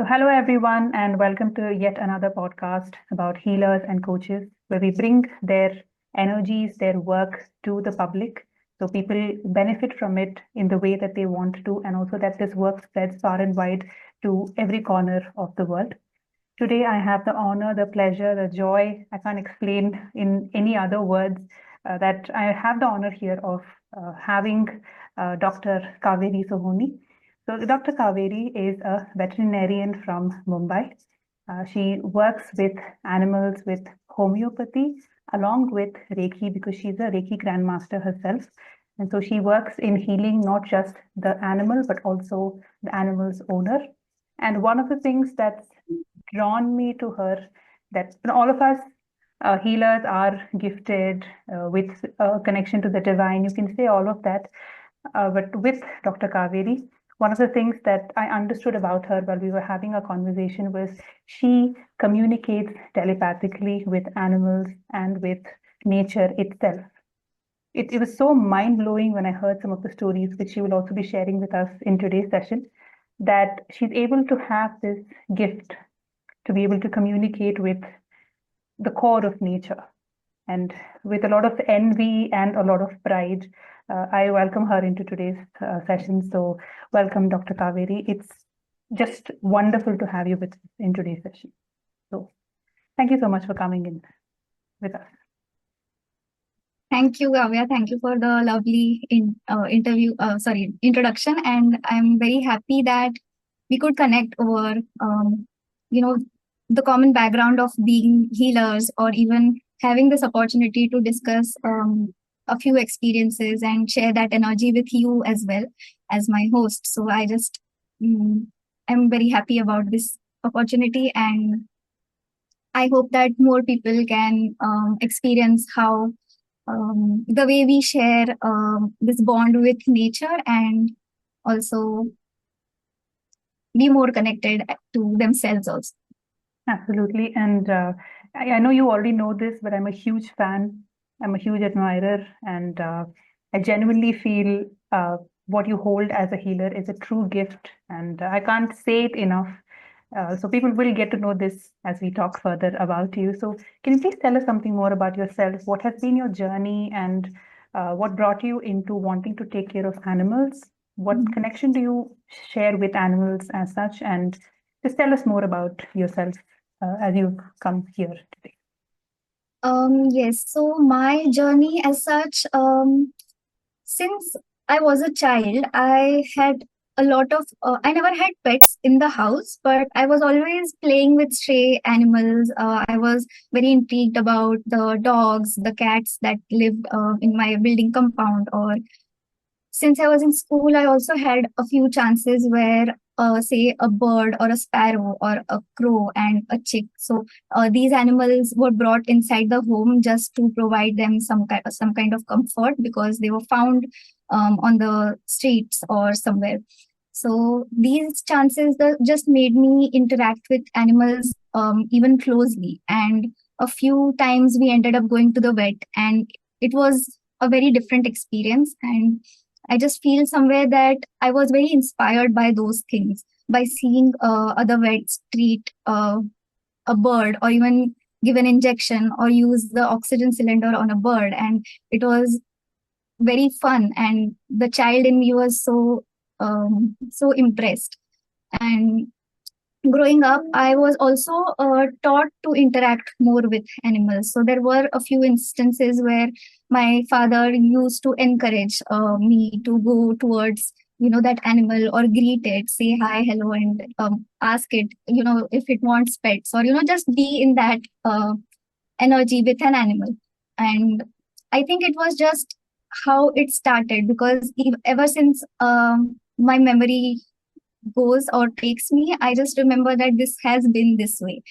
Hello everyone, and welcome to yet another podcast about healers and coaches, where we bring their energies, their work to the public so people benefit from it in the way that they want to, and also that this work spreads far and wide to every corner of the world. Today, I have the honor, the pleasure, the joy, I can't explain in any other words, that I have the honor here of having Dr. Kaveri Sohoni. So, Dr. Kaveri is a veterinarian from Mumbai. She works with animals with homeopathy along with Reiki because she's a Reiki Grandmaster herself. And so she works in healing not just the animal, but also the animal's owner. And one of the things that's drawn me to her, that all of us healers are gifted with a connection to the divine. You can say all of that. But with Dr. Kaveri, one of the things that I understood about her while we were having a conversation was she communicates telepathically with animals and with nature itself. It was so mind blowing when I heard some of the stories, which she will also be sharing with us in today's session, that she's able to have this gift to be able to communicate with the core of nature. And with a lot of envy and a lot of pride, I welcome her into today's session. So, welcome, Dr. Kaveri. It's just wonderful to have you with us in today's session. So, thank you so much for coming in with us. Thank you, Gavya. Thank you for the lovely introduction. And I'm very happy that we could connect over, you know, the common background of being healers, or even having this opportunity to discuss a few experiences and share that energy with you as well as my host. So I just am very happy about this opportunity, and I hope that more people can experience how the way we share this bond with nature, and also be more connected to themselves also. Absolutely. And I know you already know this, but I'm a huge fan. I'm a huge admirer. And I genuinely feel what you hold as a healer is a true gift. And I can't say it enough. So people will get to know this as we talk further about you. So can you please tell us something more about yourself? What has been your journey, and what brought you into wanting to take care of animals? What connection do you share with animals as such? And just tell us more about yourself as you've come here today. Yes, so my journey as such, since I was a child, I had a lot of, I never had pets in the house, but I was always playing with stray animals. I was very intrigued about the dogs, the cats that lived in my building compound. Or since I was in school, I also had a few chances where, say, a bird or a sparrow or a crow and a chick. So these animals were brought inside the home just to provide them some kind of comfort, because they were found on the streets or somewhere. So these chances that just made me interact with animals even closely. And a few times we ended up going to the vet, and it was a very different experience. And I just feel somewhere that I was very inspired by those things, by seeing other vets treat a bird, or even give an injection or use the oxygen cylinder on a bird. And it was very fun. And the child in me was so impressed. And growing up, I was also taught to interact more with animals. So there were a few instances where my father used to encourage me to go towards, that animal, or greet it, say hi, hello, and ask it, if it wants pets, or just be in that energy with an animal. And I think it was just how it started, because ever since my memory goes or takes me, I just remember that this has been this way.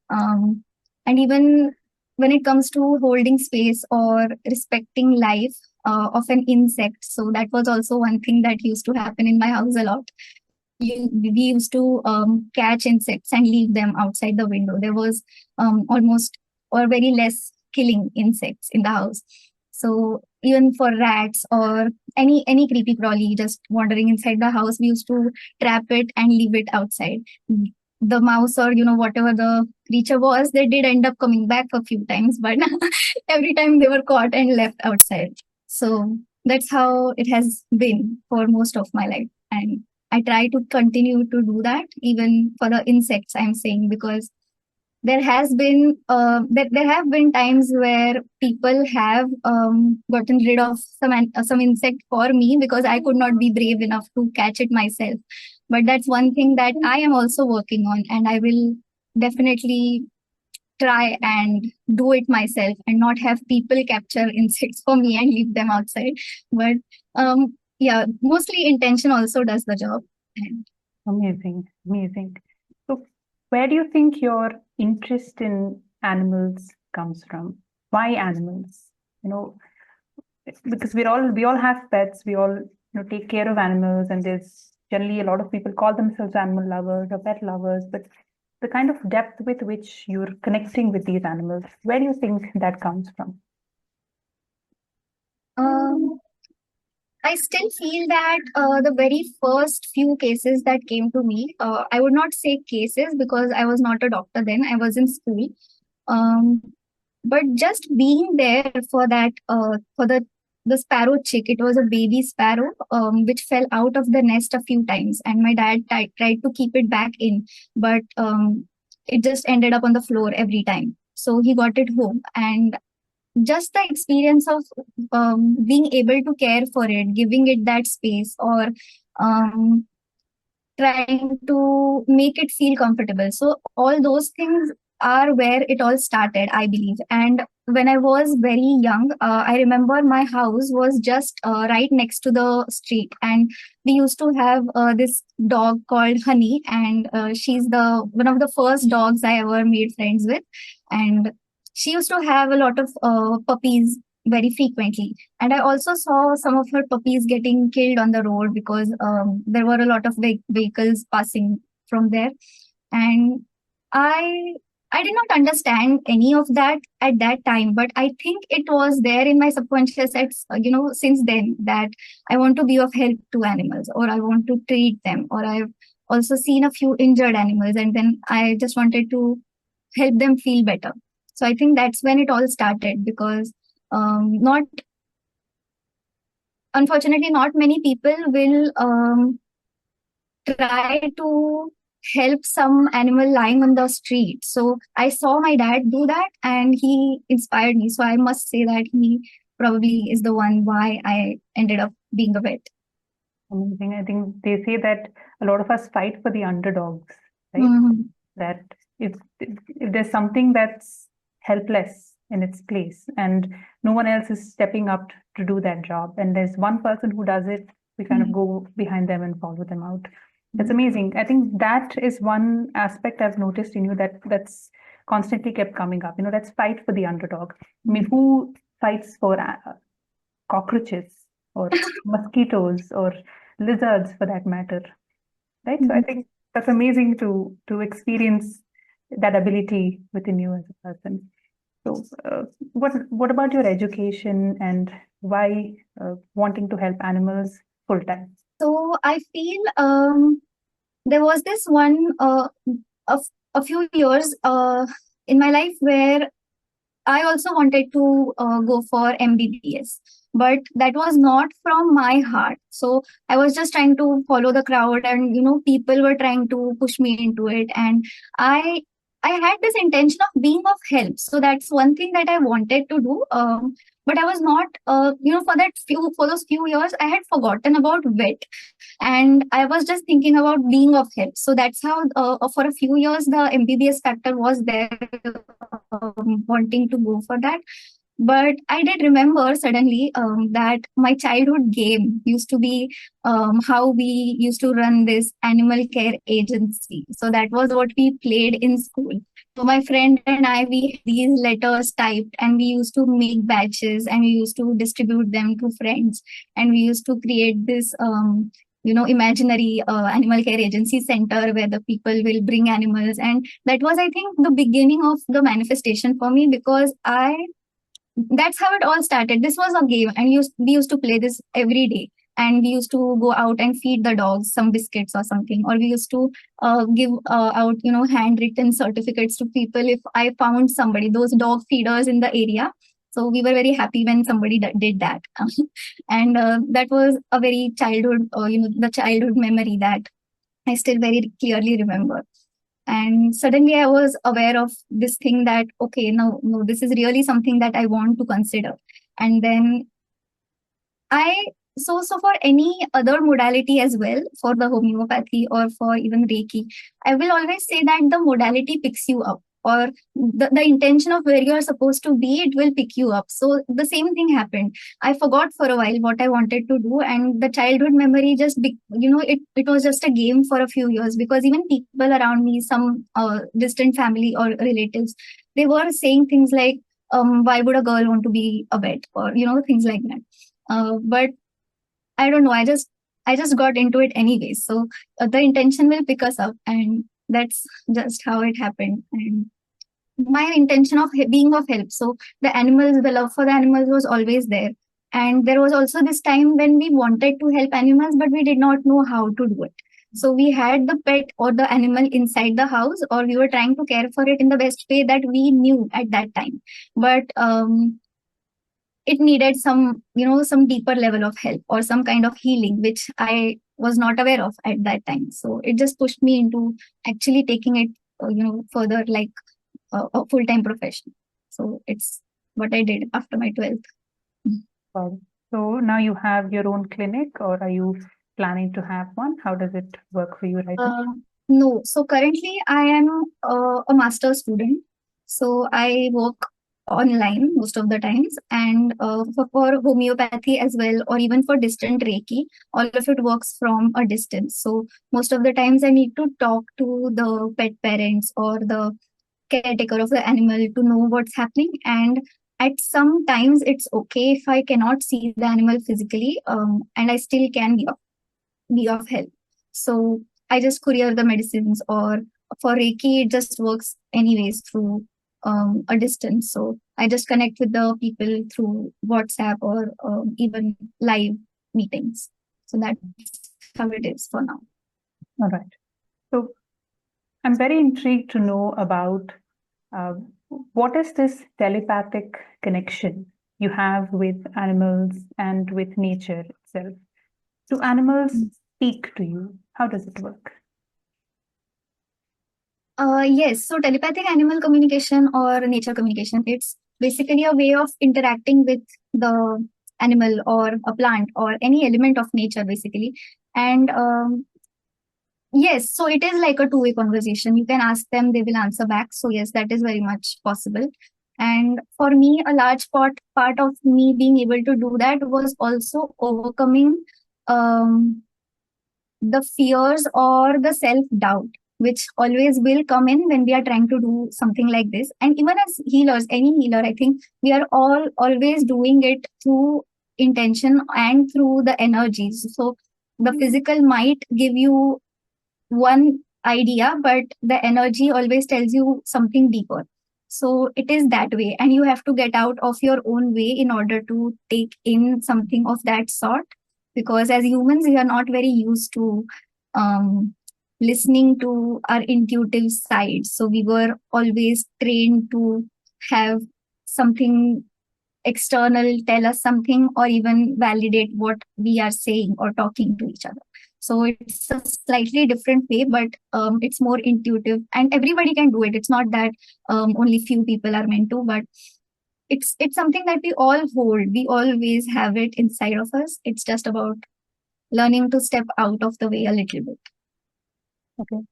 And even when it comes to holding space or respecting life of an insect, so that was also one thing that used to happen in my house a lot. We used to catch insects and leave them outside the window. There was almost or very less killing insects in the house. So even for rats or any creepy crawly just wandering inside the house, we used to trap it and leave it outside. the mouse or whatever the creature was, they did end up coming back a few times, but every time they were caught and left outside. So that's how it has been for most of my life, and I try to continue to do that even for the insects, I'm saying, because there have been times where people have gotten rid of some insect for me because I could not be brave enough to catch it myself. But that's one thing that I am also working on, and I will definitely try and do it myself and not have people capture insects for me and leave them outside. But yeah, mostly intention also does the job. And Amazing, amazing. So, where do you think your interest in animals comes from? Why animals? You know, because we all have pets, we all take care of animals, and there's generally a lot of people call themselves animal lovers or pet lovers, but the kind of depth with which you're connecting with these animals, where do you think that comes from? um, I still feel that the very first few cases that came to me, I would not say cases because I was not a doctor then, I was in school. Um, but just being there for that, for the sparrow chick, it was a baby sparrow which fell out of the nest a few times, and my dad tried to keep it back in, but it just ended up on the floor every time. So he got it home, and just the experience of being able to care for it, giving it that space, or um, trying to make it feel comfortable. So, all those things are where it all started, I believe. And when I was very young, I remember my house was just right next to the street, and we used to have this dog called Honey, and she's the one of the first dogs I ever made friends with, and she used to have a lot of puppies very frequently. And I also saw some of her puppies getting killed on the road because there were a lot of vehicles passing from there. And I I did not understand any of that at that time, but I think it was there in my subconscious since then, that I want to be of help to animals, or I want to treat them, or I've also seen a few injured animals, and then I just wanted to help them feel better. So I think that's when it all started, because not unfortunately, not many people will try to help some animal lying on the street. So I saw my dad do that, and he inspired me. So I must say that he probably is the one why I ended up being a vet. Amazing. I think they say that a lot of us fight for the underdogs, right? Mhm. That if there's something that's helpless in its place and no one else is stepping up to do that job, and there's one person who does it, we kind of go behind them and follow them out. That's amazing. I think that is one aspect I've noticed in you that's constantly kept coming up. Let's fight for the underdog. I mean, who fights for cockroaches or mosquitoes or lizards for that matter, right? So I Mhm. think that's amazing to experience that ability within you as a person. So what about your education and why wanting to help animals full time? So I feel there was this one a, a few years in my life where I also wanted to go for MBBS, but that was not from my heart. So I was just trying to follow the crowd, and people were trying to push me into it, and I I had this intention of being of help. So that's one thing that I wanted to do. But I was not, for those few years, I had forgotten about vet, and I was just thinking about being of help. So that's how, for a few years, the MBBS factor was there, wanting to go for that. But I did remember suddenly that my childhood game used to be how we used to run this animal care agency. So that was what we played in school. So my friend and I, we had these letters typed, and we used to make batches, and we used to distribute them to friends, and we used to create this imaginary animal care agency center where the people will bring animals. And that was, I think, the beginning of the manifestation for me, because I that's how it all started. This was a game, and we used to play this every day. and we used to go out and feed the dogs some biscuits or something, or we used to give out, handwritten certificates to people if I found somebody, those dog feeders in the area. So we were very happy when somebody did that. And that was a very childhood, the childhood memory that I still very clearly remember. And suddenly I was aware of this thing that, okay, no, this is really something that I want to consider. And then I so for any other modality as well, for the homeopathy or for even Reiki, I will always say that the modality picks you up, or the intention of where you are supposed to be, it will pick you up. So the same thing happened. I forgot for a while what I wanted to do, and the childhood memory just it was just a game for a few years, because even people around me, some distant family or relatives, they were saying things like, why would a girl want to be a vet, or things like that. But I don't know. I just got into it anyway. So the intention will pick us up, and that's just how it happened. And my intention of being of help. So the love for the animals was always there. And there was also this time when we wanted to help animals, but we did not know how to do it. So we had the pet or the animal inside the house, or we were trying to care for it in the best way that we knew at that time. But it needed some deeper level of help or some kind of healing, which I was not aware of at that time. So it just pushed me into actually taking it further, like a full-time profession. So it's what I did after my 12th. Wow. So now you have your own clinic, or are you planning to have one? How does it work for you right now? No, so currently I am a master's student, so I work online most of the times, and for homeopathy as well, or even for distant Reiki, all of it works from a distance. So most of the times I need to talk to the pet parents or the caretaker of the animal to know what's happening. And at some times it's okay if I cannot see the animal physically, and I still can be of help. So I just courier the medicines, or for Reiki, it just works anyways through a distance. So I just connect with the people through WhatsApp or even live meetings. So that's how it is for now. All right. So I'm very intrigued to know about uh, what is this telepathic connection you have with animals and with nature itself? Do animals speak to you? How does it work? Yes, so telepathic animal communication or nature communication, it's basically a way of interacting with the animal or a plant or any element of nature, basically. And yes, so it is like a two-way conversation. You can ask them, they will answer back. So yes, that is very much possible. And for me, a large part of me being able to do that was also overcoming um, the fears or the self-doubt, which always will come in when we are trying to do something like this. And even as healers, any healer, I think we are all always doing it through intention and through the energies. So the physical might give you one idea, but the energy always tells you something deeper. So it is that way, and you have to get out of your own way in order to take in something of that sort. Because as humans, we are not very used to um, listening to our intuitive side. So we were always trained to have something external tell us something, or even validate what we are saying or talking to each other. So it's a slightly different way, but it's more intuitive, and everybody can do it. It's not that only few people are meant to, but it's something that we all hold. We always have it inside of us. It's just about learning to step out of the way a little bit. Okay.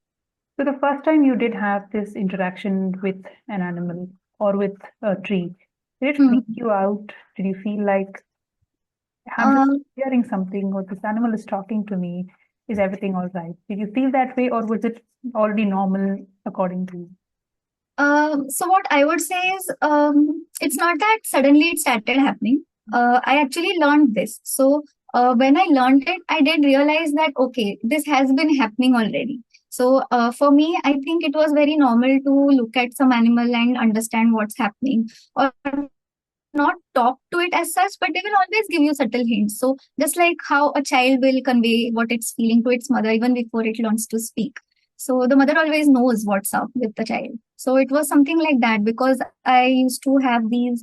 So the first time you did have this interaction with an animal or with a tree, did it freak you out? Did you feel like I'm just hearing something, or this animal is talking to me? Is everything all right? Did you feel that way, or was it already normal according to you? So what I would say is, it's not that suddenly it started happening. I actually learned this. So when I learned it, I did realize that, okay, this has been happening already. So for me, I think it was very normal to look at some animal and understand what's happening, or not talk to it as such, but they will always give you subtle hints. So just like how a child will convey what it's feeling to its mother even before it learns to speak. So the mother always knows what's up with the child. So it was something like that, because I used to have these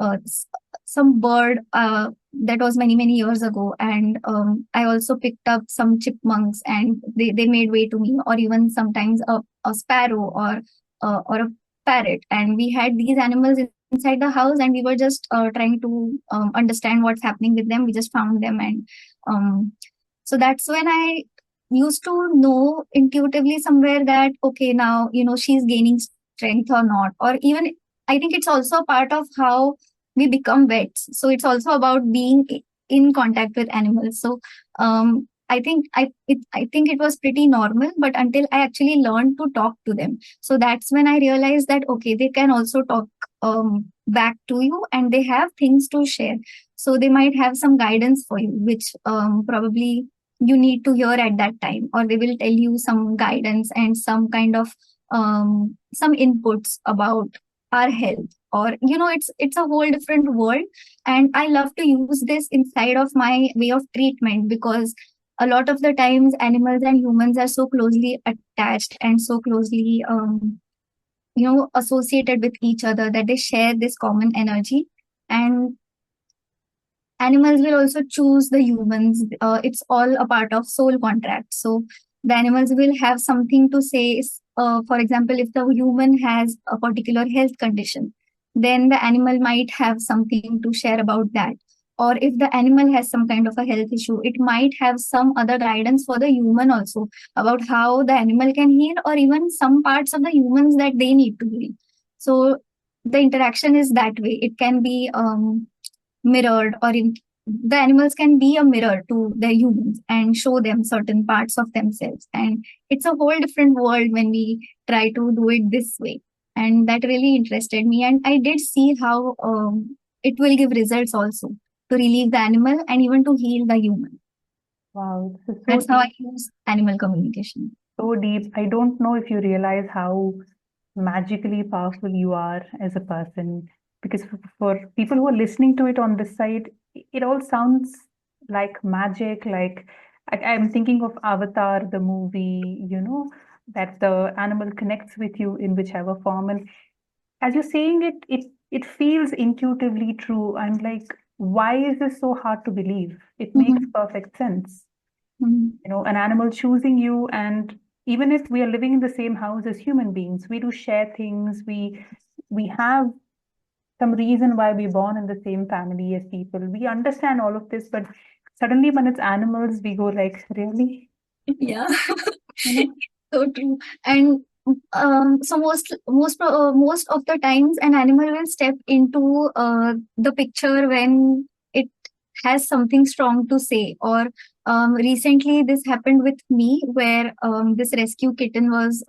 uh, s- some bird that was many many years ago, and I also picked up some chipmunks, and they made way to me, or even sometimes a sparrow, or a parrot, and we had these animals inside the house, and we were just trying to understand what's happening with them. We just found them, and um, so that's when I used to know intuitively somewhere that okay, now she's gaining strength or not. Or even I think it's also a part of how we become vets. So it's also about being in contact with animals. So I think it was pretty normal, but until I actually learned to talk to them, so that's when I realized that okay, they can also talk back to you, and they have things to share. So they might have some guidance for you, which probably you need to hear at that time, or they will tell you some guidance and some kind of some inputs about our health. Or it's a whole different world, and I love to use this inside of my way of treatment, because a lot of the times animals and humans are so closely attached and so closely associated with each other, that they share this common energy. And animals will also choose the humans. It's all a part of soul contract. So the animals will have something to say. For example, if the human has a particular health condition, then the animal might have something to share about that. Or if the animal has some kind of a health issue, it might have some other guidance for the human also, about how the animal can heal, or even some parts of the humans that they need to heal. So the interaction is that way. It can be mirrored, or the animals can be a mirror to the humans and show them certain parts of themselves. And it's a whole different world when we try to do it this way. And that really interested me, and I did see how it will give results also, to relieve the animal and even to heal the human. Wow, this is so That's how deep, I use animal communication. so deep. I don't know if you realize how magically powerful you are as a person. Because for people who are listening to it on this side, it all sounds like magic. Like I'm thinking of Avatar, the movie, that the animal connects with you in whichever form. And as you're saying it, it feels intuitively true. I'm like, why is this so hard to believe? It makes Mhm. perfect sense. Mhm. An animal choosing you, and even if we are living in the same house as human beings, we do share things. We have some reason why we're born in the same family as people. We understand all of this, but suddenly when it's animals, we go like, really? Yeah. You know? So true. And so most of the times an animal will step into the picture when it has something strong to say. Or recently this happened with me, where this rescue kitten was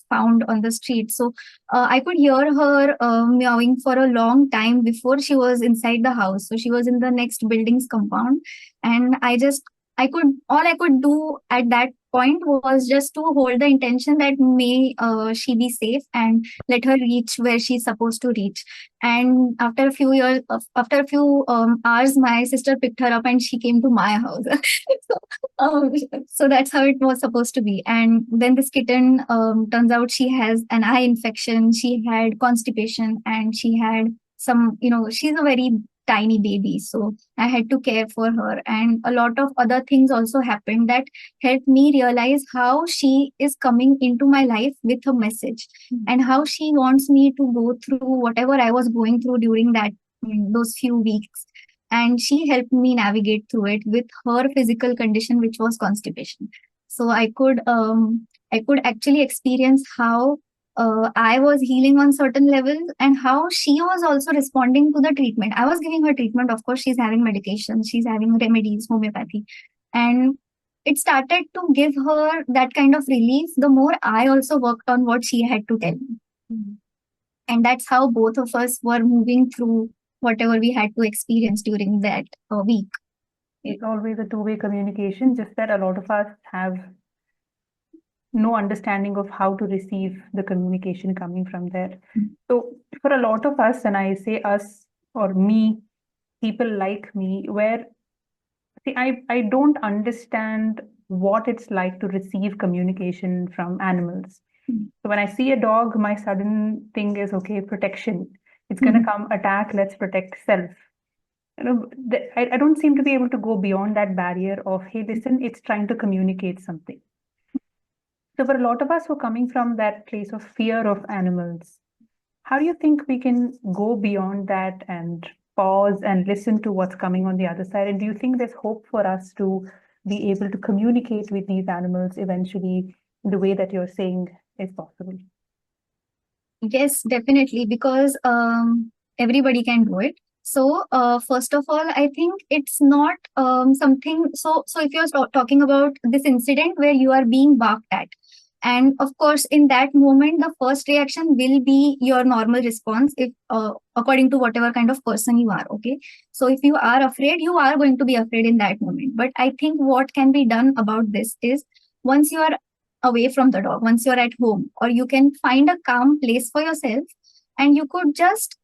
found on the street. So I could hear her meowing for a long time before she was inside the house. So she was in the next building's compound, and all I could do at that point was just to hold the intention that may she be safe, and let her reach where she's supposed to reach. And after a few hours, my sister picked her up and she came to my house. so, um, so that's how it was supposed to be. And then this kitten, turns out she has an eye infection, she had constipation, and she had some, she's a very tiny baby. So I had to care for her. And a lot of other things also happened that helped me realize how she is coming into my life with a message, and how she wants me to go through whatever I was going through during those few weeks. And she helped me navigate through it with her physical condition, which was constipation. So I could actually experience how I was healing on certain levels, and how she was also responding to the treatment. I was giving her treatment. Of course, she's having medication, she's having remedies, homeopathy. And it started to give her that kind of relief the more I also worked on what she had to tell me. Mm. And that's how both of us were moving through whatever we had to experience during that week. It's always a two-way communication, just that a lot of us have no understanding of how to receive the communication coming from there. So for a lot of us, and I say us or me, people like me, where see, I don't understand what it's like to receive communication from animals. So when I see a dog, my sudden thing is, okay, protection. It's going to come attack, let's protect self. I don't seem to be able to go beyond that barrier of, hey, listen, it's trying to communicate something. So for a lot of us who are coming from that place of fear of animals, how do you think we can go beyond that and pause and listen to what's coming on the other side? And do you think there's hope for us to be able to communicate with these animals eventually in the way that you're saying is possible? Yes, definitely, because everybody can do it. So, first of all, I think it's not something. So if you're talking about this incident where you are being barked at, and of course, in that moment, the first reaction will be your normal response, if according to whatever kind of person you are. Okay, so if you are afraid, you are going to be afraid in that moment. But I think what can be done about this is, once you are away from the dog, once you're at home, or you can find a calm place for yourself, and you could just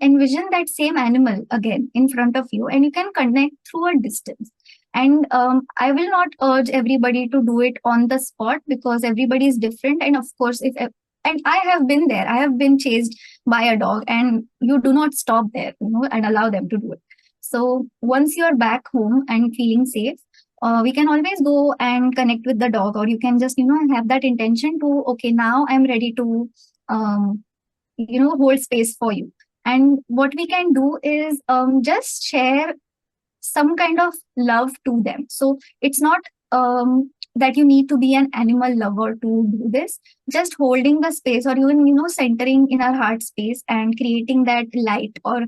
envision that same animal again in front of you, and you can connect through a distance. And I will not urge everybody to do it on the spot, because everybody is different. And of course, if and I have been there, I have been chased by a dog, and you do not stop there, and allow them to do it. So once you're back home and feeling safe, we can always go and connect with the dog, or you can just have that intention to, okay, now I'm ready to um, hold space for you. And what we can do is just share some kind of love to them. So it's not that you need to be an animal lover to do this. Just holding the space, or even centering in our heart space and creating that light, or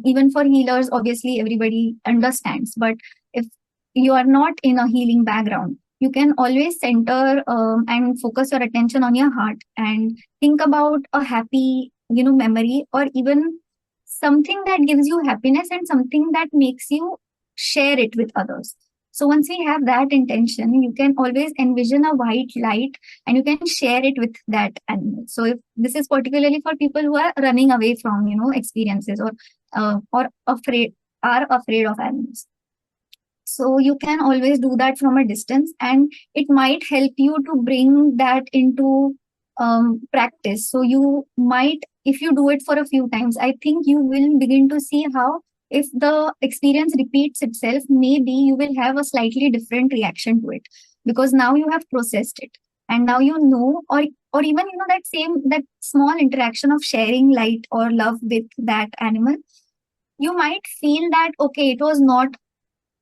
even for healers, obviously everybody understands. But if you are not in a healing background, you can always center and focus your attention on your heart and think about a happy memory, or even something that gives you happiness, and something that makes you share it with others. So once we have that intention, you can always envision a white light, and you can share it with that animal. So if this is particularly for people who are running away from experiences, or afraid are afraid of animals. So you can always do that from a distance, and it might help you to bring that into practice. So you might, if you do it for a few times, I think you will begin to see how, if the experience repeats itself, maybe you will have a slightly different reaction to it, because now you have processed it, and now or even that small interaction of sharing light or love with that animal, you might feel that, okay, it was not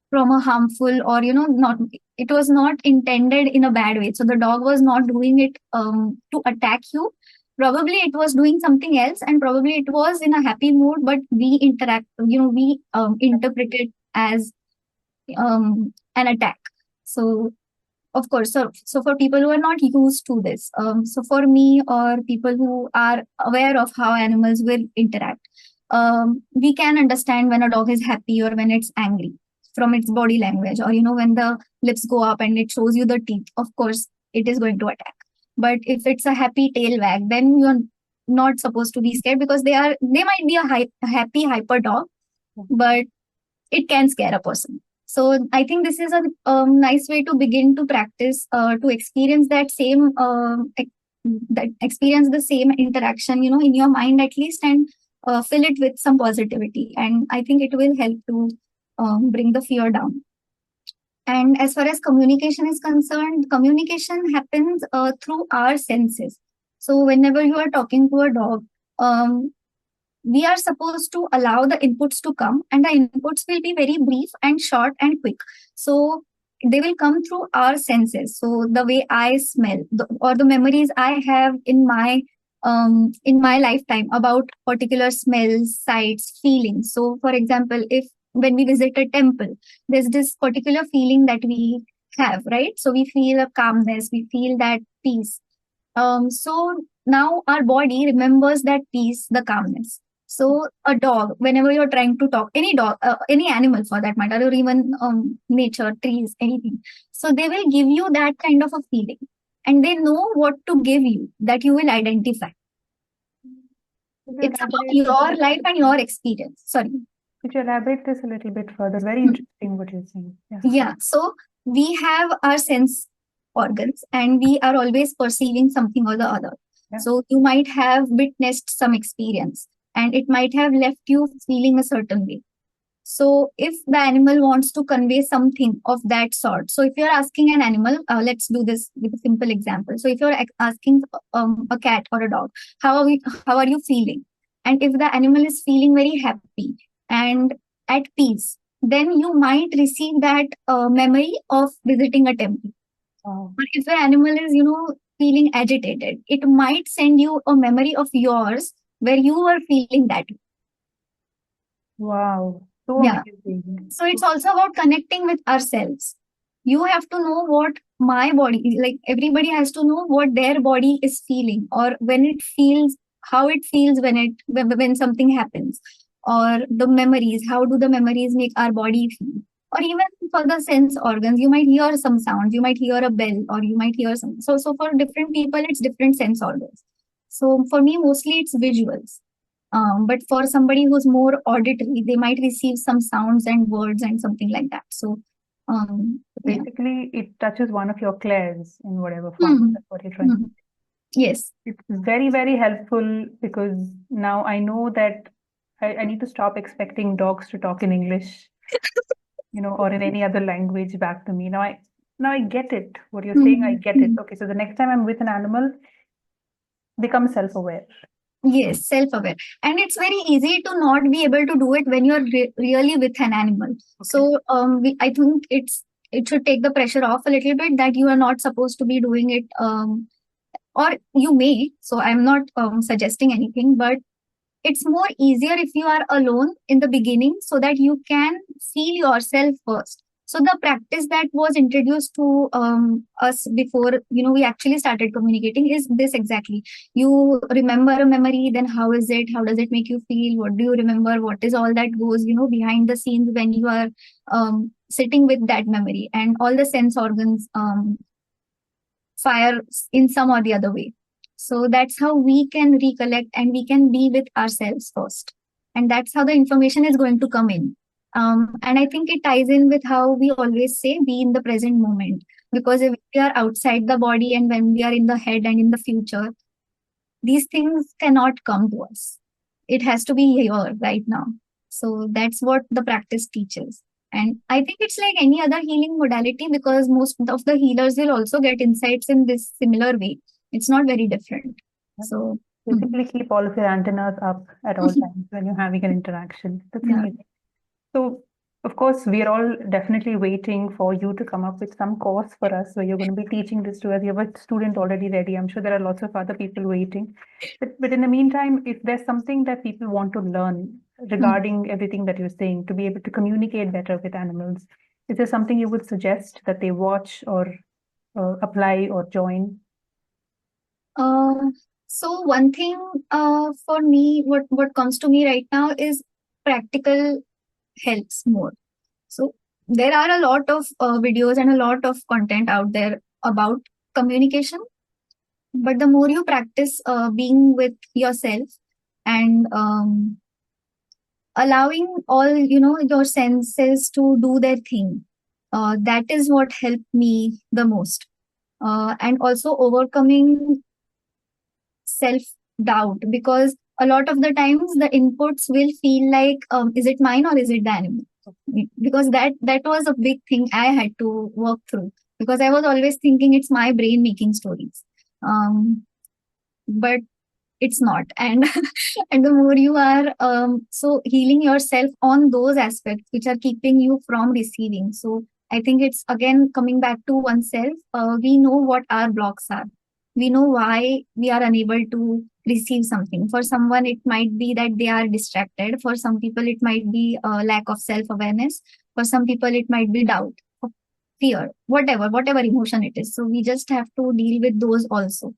from a harmful, or not, it was not intended in a bad way. So the dog was not doing it to attack you. Probably it was doing something else, and probably it was in a happy mood, but we interpret it as an attack. So of course, so for people who are not used to this, so for me, or people who are aware of how animals will interact, we can understand when a dog is happy or when it's angry from its body language, or when the lips go up and it shows you the teeth. Of course, it is going to attack. But if it's a happy tail wag, then you're not supposed to be scared, because they might be a happy hyper dog, but it can scare a person. So I think this is a nice way to begin to practice, to experience that same that experience the same interaction, in your mind at least, and fill it with some positivity. And I think it will help to bring the fear down. And as far as communication is concerned, communication happens through our senses. So whenever you are talking to a dog, we are supposed to allow the inputs to come, and the inputs will be very brief and short and quick. So they will come through our senses. So the way I smell, or the memories I have in my lifetime about particular smells, sights, feelings. So for example, if when we visit a temple, there's this particular feeling that we have, right? So we feel a calmness, we feel that peace. So now our body remembers that peace, the calmness. So a dog, whenever you're trying to talk, any dog, any animal for that matter, or even nature, trees, anything. So they will give you that kind of a feeling, and they know what to give you that you will identify. Could you It's about elaborate this? your life and your experience. Sorry. Could you elaborate this a little bit further? Very Hmm. interesting what you're saying. Yeah. Yeah. So we have our sense organs and we are always perceiving something or the other. Yeah. So you might have witnessed some experience and it might have left you feeling a certain way. So if the animal wants to convey something of that sort, so if you're asking an animal, let's do this with a simple example. So if you're asking a cat or a dog, how are you feeling? And if the animal is feeling very happy and at peace, then you might receive that memory of visiting a temple. Wow. But if the animal is, feeling agitated, it might send you a memory of yours where you were feeling that. Wow. So Yeah. amazing. So it's also about connecting with ourselves. You have to know what my body, like everybody has to know what their body is feeling or when it feels, how it feels when something happens, or the memories, how do the memories make our body feel? Or even for the sense organs, you might hear some sounds, you might hear a bell, or you might hear some. So for different people, it's different sense organs. So for me, mostly it's visuals. But for somebody who's more auditory, they might receive some sounds and words and something like that. So, yeah. Basically, it touches one of your clairs in whatever form. Hmm. That's what you're trying to Hmm. Yes. It's very, very helpful because now I know that I need to stop expecting dogs to talk in English, or in any other language back to me. Now I get it. What you're saying, I Hmm. get it. Hmm. Okay, so the next time I'm with an animal, become self-aware. Yes, self-aware. And it's very easy to not be able to do it when you're really with an animal. So, I think it should take the pressure off a little bit that you are not supposed to be doing it. Or you may. So I'm not suggesting anything, but it's more easier if you are alone in the beginning so that you can feel yourself first. So the practice that was introduced to us before we actually started communicating is this exactly. You remember a memory, then how is it, how does it make you feel, what do you remember, what is all that goes behind the scenes when you are sitting with that memory, and all the sense organs fire in some or the other way. So that's how we can recollect and we can be with ourselves first. And that's how the information is going to come in. And I think it ties in with how we always say be in the present moment. Because if we are outside the body and when we are in the head and in the future, these things cannot come to us. It has to be here right now. So that's what the practice teaches. And I think it's like any other healing modality because most of the healers will also get insights in this similar way. It's not very different. So, Basically, keep all of your antennas up at all times when you're having an interaction. That's yeah. amazing. So, of course, we are all definitely waiting for you to come up with some course for us where you're going to be teaching this to us. You have a student already ready. I'm sure there are lots of other people waiting. But in the meantime, if there's something that people want to learn regarding everything that you're saying to be able to communicate better with animals, is there something you would suggest that they watch or apply or join? Uh, so one thing for me, what comes to me right now is practical helps more. So there are a lot of videos and a lot of content out there about communication, but the more you practice being with yourself and allowing all your senses to do their thing, that is what helped me the most. And also overcoming self doubt, because a lot of the times the inputs will feel like, is it mine or is it the animal? Because that was a big thing I had to work through, because I was always thinking it's my brain making stories. But it's not. And and the more you are so healing yourself on those aspects which are keeping you from receiving, so I think it's again coming back to oneself. We know what our blocks are, we know why we are unable to receive something. For someone it might be that they are distracted, for some people it might be a lack of self awareness, for some people it might be doubt, fear, whatever emotion it is. So we just have to deal with those also,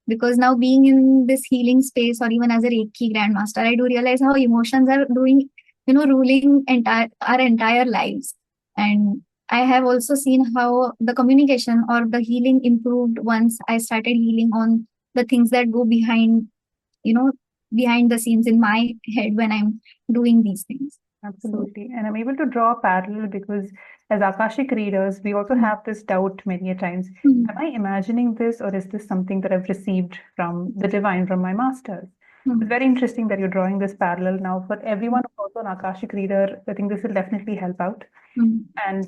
because now being in this healing space or even as a Reiki grandmaster, I do realize how emotions are doing, ruling our entire lives. And I have also seen how the communication or the healing improved once I started healing on the things that go behind, you know behind the scenes in my head when I'm doing these things. Absolutely. And I'm able to draw a parallel because as Akashic readers, we also have this doubt many a times. Mm, Am I imagining this or is this something that I've received from the divine, from my masters? It's mm, very interesting that you're drawing this parallel now. For everyone who's also an Akashic reader, I think this will definitely help out. mm, And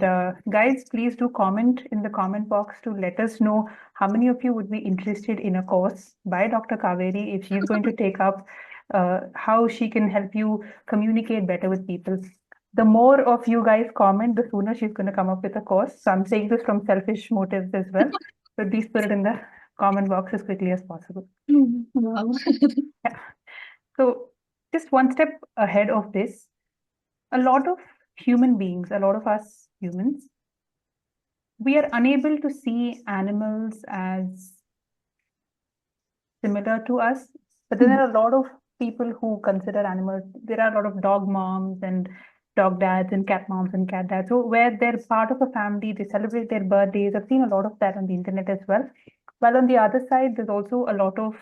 guys, please do comment in the comment box to let us know how many of you would be interested in a course by Dr. Kaveri if she's going to take up how she can help you communicate better with people. The more of you guys comment, the sooner she's going to come up with a course. So I'm saying this from selfish motives as well. So please put it in the comment box as quickly as possible. Wow. Yeah. So just one step ahead of this, a lot of human beings, a lot of us humans, we are unable to see animals as similar to us, but then Mm, there are a lot of people who consider animals. There are a lot of dog moms and dog dads and cat moms and cat dads. So where they're part of a family, they celebrate their birthdays. I've seen a lot of that on the internet as well. While on the other side, there's also a lot of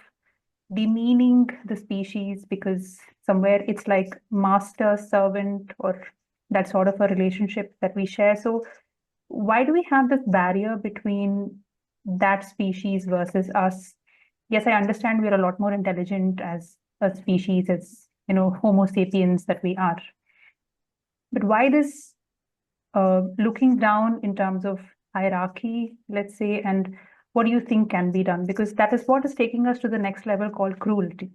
demeaning the species because somewhere it's like master servant or that sort of a relationship that we share. So why do we have this barrier between that species versus us? Yes, I understand we're a lot more intelligent as a species, as Homo sapiens that we are. But why this looking down in terms of hierarchy, let's say, and what do you think can be done? Because that is what is taking us to the next level called cruelty.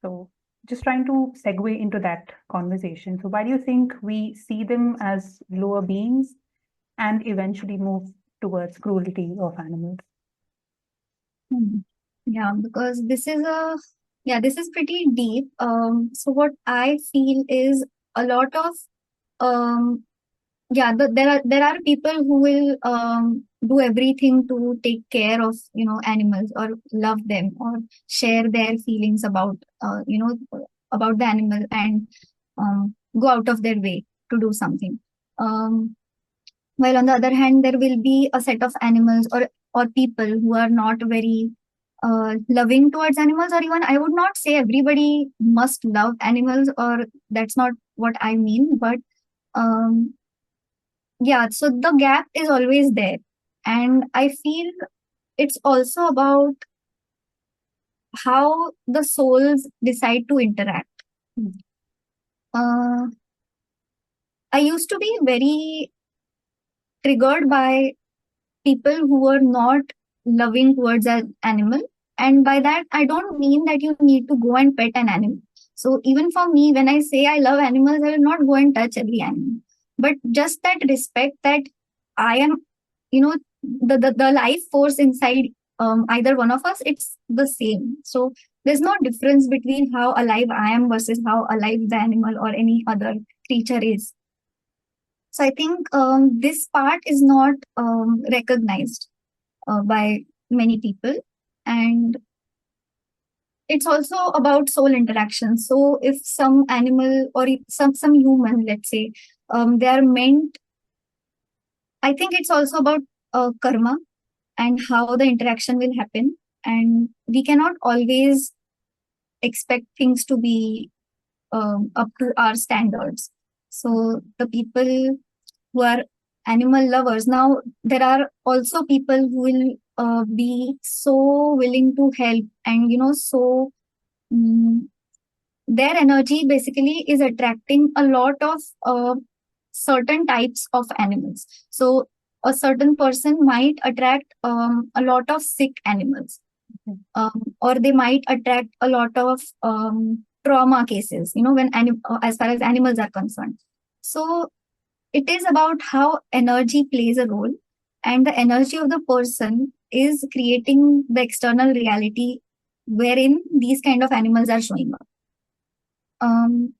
So just trying to segue into that conversation. So why do you think we see them as lower beings and eventually move towards cruelty of animals? mm. Yeah, because this is pretty deep. So what I feel is a lot of um there are people who will do everything to take care of animals or love them or share their feelings about the animal and go out of their way to do something. While on the other hand, there will be a set of animals or people who are not very loving towards animals, or even I would not say everybody must love animals, or that's not what I mean, but um, yeah, so the gap is always there. And I feel it's also about how the souls decide to interact. Uh, I used to be very triggered by people who were not loving towards an animal. And by that, I don't mean that you need to go and pet an animal. So even for me, when I say I love animals, I will not go and touch every animal. But just that respect that I am, the life force inside either one of us, it's the same. So there's no difference between how alive I am versus how alive the animal or any other creature is. So I think this part is not recognized by many people, and it's also about soul interaction. So if some animal or some human, let's say, they are meant. I think it's also about karma and how the interaction will happen, and we cannot always expect things to be up to our standards. So the people who are animal lovers. Now, there are also people who will be so willing to help, and mm, their energy basically is attracting a lot of certain types of animals. So, a certain person might attract a lot of sick animals, or they might attract a lot of trauma cases. As far as animals are concerned. So it is about how energy plays a role, and the energy of the person is creating the external reality wherein these kind of animals are showing up. Um,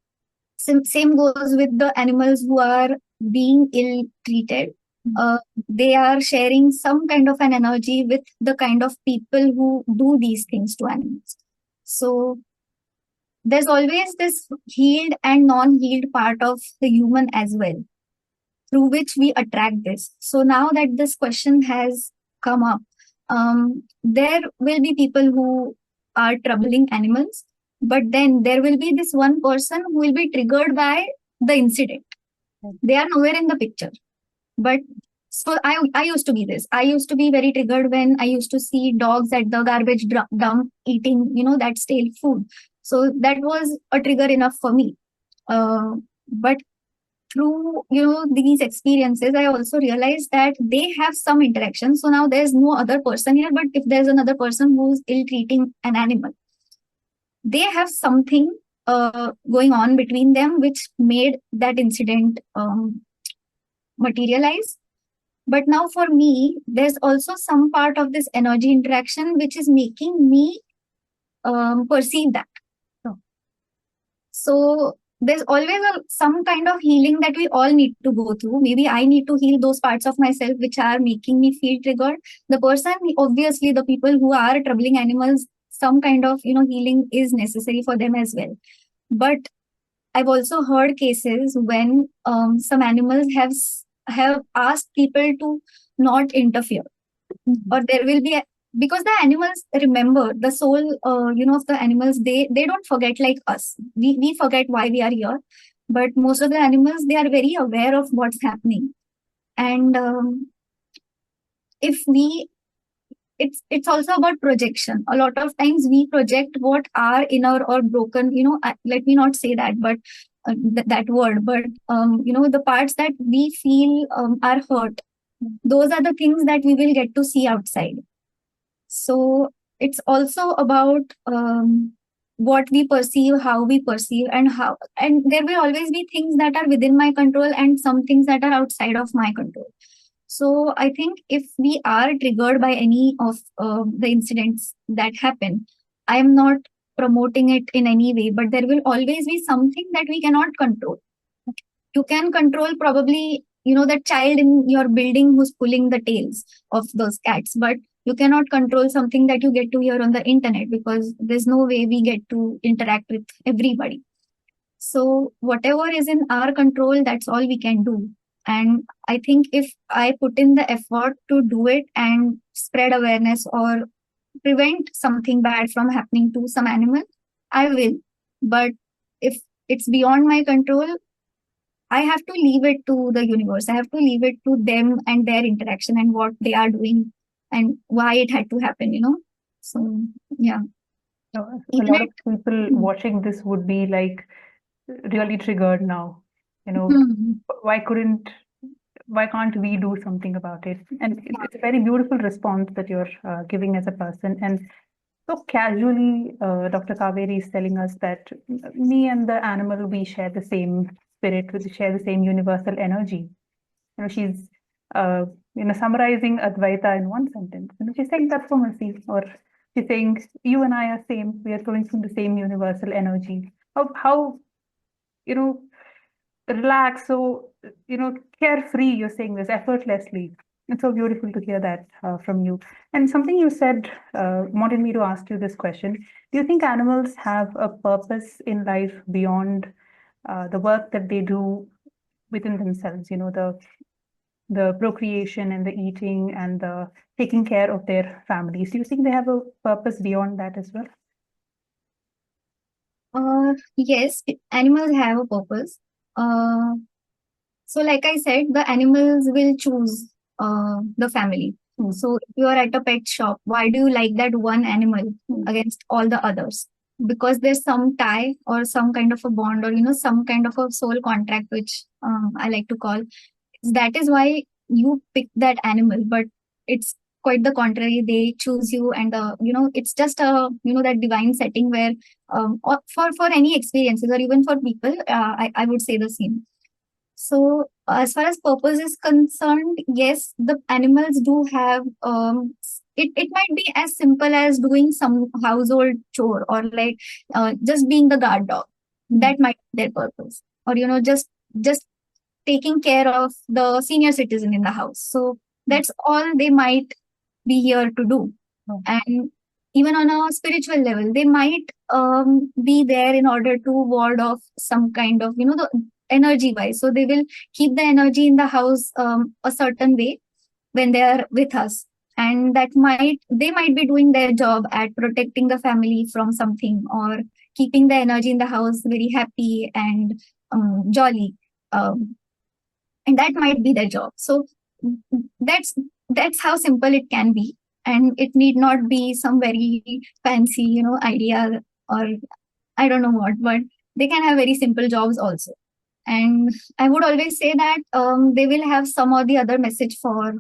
same goes with the animals who are being ill treated. Uh, they are sharing some kind of an energy with the kind of people who do these things to animals. So there's always this healed and non-healed part of the human as well, through which we attract this. So now that this question has come up, there will be people who are troubling animals, but then there will be this one person who will be triggered by the incident. They are nowhere in the picture. But so I used to be this. I used to be very triggered when I used to see dogs at the garbage dump eating, that stale food. So that was a trigger enough for me. But through these experiences, I also realized that they have some interaction. So now there's no other person here, but if there's another person who's ill treating an animal, they have something going on between them which made that incident materialize. But now for me, there's also some part of this energy interaction which is making me perceive that. So there's always some kind of healing that we all need to go through. Maybe I need to heal those parts of myself which are making me feel triggered. The person, obviously, the people who are troubling animals, some kind of healing is necessary for them as well. But I've also heard cases when some animals have asked people to not interfere, or there will be because the animals remember the soul of the animals. They don't forget like us. We forget why we are here, but most of the animals, they are very aware of what's happening. And if we it's also about projection. A lot of times we project what are inner or broken, let me not say that, but that word, but the parts that we feel are hurt, those are the things that we will get to see outside. So it's also about what we perceive, how we perceive, and there will always be things that are within my control and some things that are outside of my control. So I think if we are triggered by any of the incidents that happen, I am not promoting it in any way, but there will always be something that we cannot control. You can control probably, that child in your building who's pulling the tails of those cats, but you cannot control something that you get to hear on the internet, because there's no way we get to interact with everybody. So whatever is in our control, that's all we can do. And I think if I put in the effort to do it and spread awareness or prevent something bad from happening to some animal, I will. But if it's beyond my control, I have to leave it to the universe. I have to leave it to them and their interaction and what they are doing and why it had to happen, So, yeah. So a lot of people watching this would be like really triggered now. Why can't we do something about it? And it's a very beautiful response that you're giving as a person. And so casually, Dr. Kaveri is telling us that me and the animal, we share the same spirit, we share the same universal energy. She's summarizing Advaita in one sentence. She's saying that for mercy, or she's saying you and I are same. We are flowing from the same universal energy. How relaxed, so carefree. You're saying this effortlessly. It's so beautiful to hear that from you. And something you said wanted me to ask you this question. Do you think animals have a purpose in life beyond the work that they do within themselves? The procreation and the eating and the taking care of their families. Do you think they have a purpose beyond that as well? Yes, animals have a purpose. So like I said, the animals will choose the family. So if you are at a pet shop, why do you like that one animal against all the others? Because there's some tie or some kind of a bond, or some kind of a soul contract, which I like to call. That is why you pick that animal. But it's quite the contrary. They choose you, and it's just a that divine setting where or for any experiences, or even for people, I would say the same. So as far as purpose is concerned, yes, the animals do have it might be as simple as doing some household chore, or like just being the guard dog. That might be their purpose. Or just taking care of the senior citizen in the house. So that's all they might be here to do. And even on a spiritual level, they might be there in order to ward off some kind of, the energy wise. So they will keep the energy in the house a certain way when they are with us. And they might be doing their job at protecting the family from something, or keeping the energy in the house very happy and jolly. Um, and that might be their job. So that's that's how simple it can be, and it need not be some very fancy, idea, or I don't know what, but they can have very simple jobs also. And I would always say that they will have some or the other message for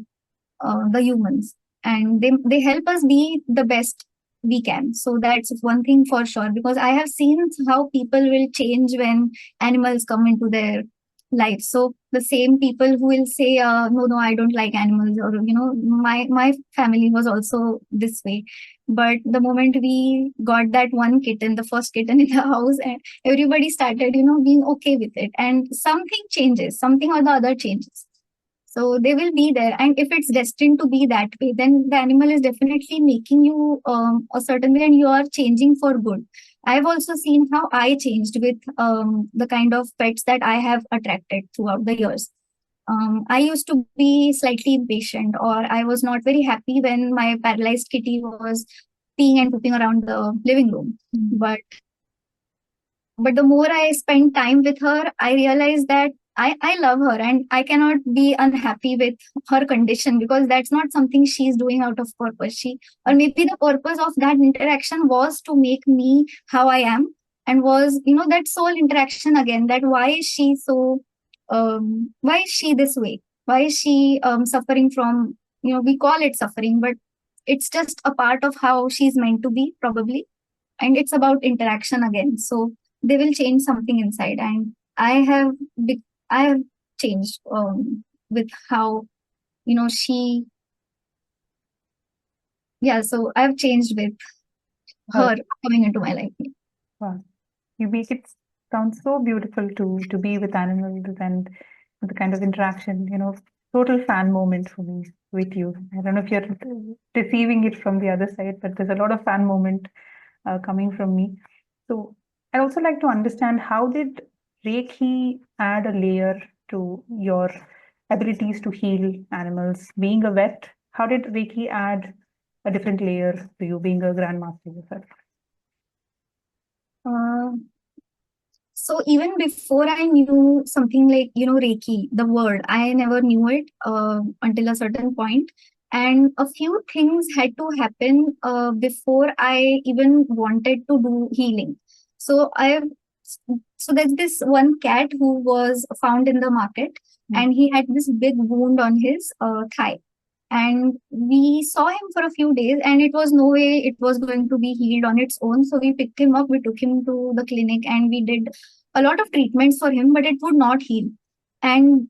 the humans, and they help us be the best we can. So that's one thing for sure, because I have seen how people will change when animals come into their life. So the same people who will say, no, no, I don't like animals, or my family was also this way. But the moment we got that one kitten, the first kitten in the house, and everybody started being okay with it, and something changes, something or the other changes. So they will be there. And if it's destined to be that way, then the animal is definitely making you a certain way, and you are changing for good. I've also seen how I changed with the kind of pets that I have attracted throughout the years. I used to be slightly impatient, or I was not very happy when my paralyzed kitty was peeing and pooping around the living room. But the more I spend time with her, I realize that I love her, and I cannot be unhappy with her condition, because that's not something she's doing out of purpose. Or maybe the purpose of that interaction was to make me how I am, and was, that soul interaction again, that why is she so, why is she this way? Why is she suffering from, we call it suffering, but it's just a part of how she's meant to be, probably. And it's about interaction again. So they will change something inside, and I have changed with how she, yeah, so I've changed with her coming into my life. Wow. You make it sound so beautiful to be with animals and the kind of interaction, total fan moment for me with you. I don't know if you're receiving it from the other side, but there's a lot of fan moment coming from me. So I'd also like to understand, how did Reiki add a layer to your abilities to heal animals? Being a vet, how did Reiki add a different layer to you being a grandmaster yourself? So even before I knew something like, Reiki, the word, I never knew it until a certain point. And a few things had to happen before I even wanted to do healing. So there's this one cat who was found in the market, and he had this big wound on his thigh. And we saw him for a few days, and it was no way it was going to be healed on its own. So we picked him up, we took him to the clinic, and we did a lot of treatments for him, but it would not heal. And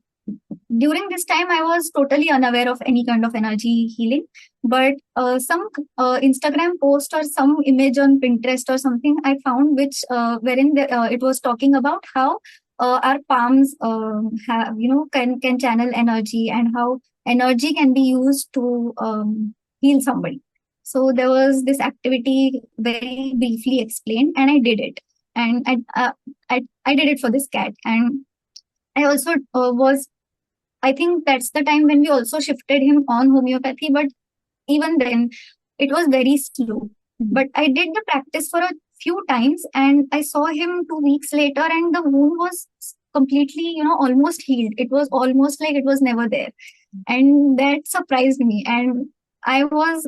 during this time, I was totally unaware of any kind of energy healing. But some Instagram post or some image on Pinterest or something I found, which wherein it was talking about how our palms have, can channel energy, and how energy can be used to heal somebody. So there was this activity very briefly explained, and I did it. And I did it for this cat. And I also I think that's the time when we also shifted him on homeopathy. But even then, it was very slow. But I did the practice for a few times, and I saw him 2 weeks later, and the wound was completely, almost healed. It was almost like it was never there. And that surprised me. And I was,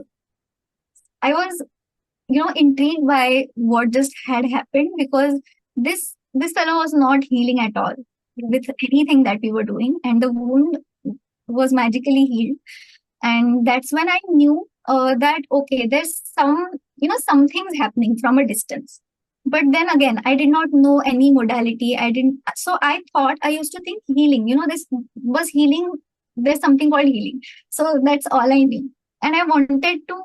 intrigued by what just had happened, because this fellow was not healing at all with anything that we were doing, and the wound was magically healed. And that's when I knew that okay, there's some things happening from a distance. But then again, I did not know any modality. So I thought, I used to think healing, this was healing. There's something called healing. So that's all I knew. And I wanted to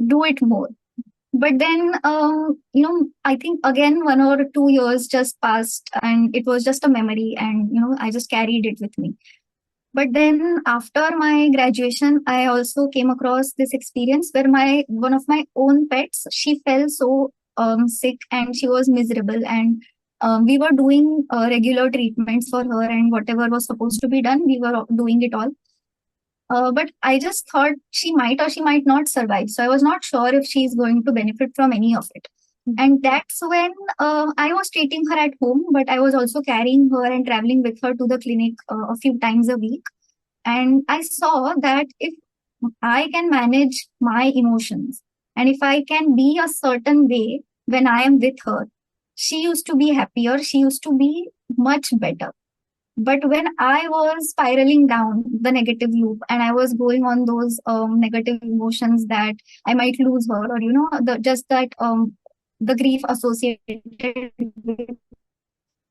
do it more. But then, I think again, 1 or 2 years just passed, and it was just a memory, and, I just carried it with me. But then after my graduation, I also came across this experience where one of my own pets, she fell so sick, and she was miserable, and we were doing regular treatments for her, and whatever was supposed to be done, we were doing it all. But I just thought she might or she might not survive. So I was not sure if she's going to benefit from any of it. And that's when I was treating her at home, but I was also carrying her and traveling with her to the clinic a few times a week. And I saw that if I can manage my emotions and if I can be a certain way when I am with her, she used to be happier, she used to be much better. But when I was spiraling down the negative loop and I was going on those negative emotions that I might lose her, or the just that the grief associated with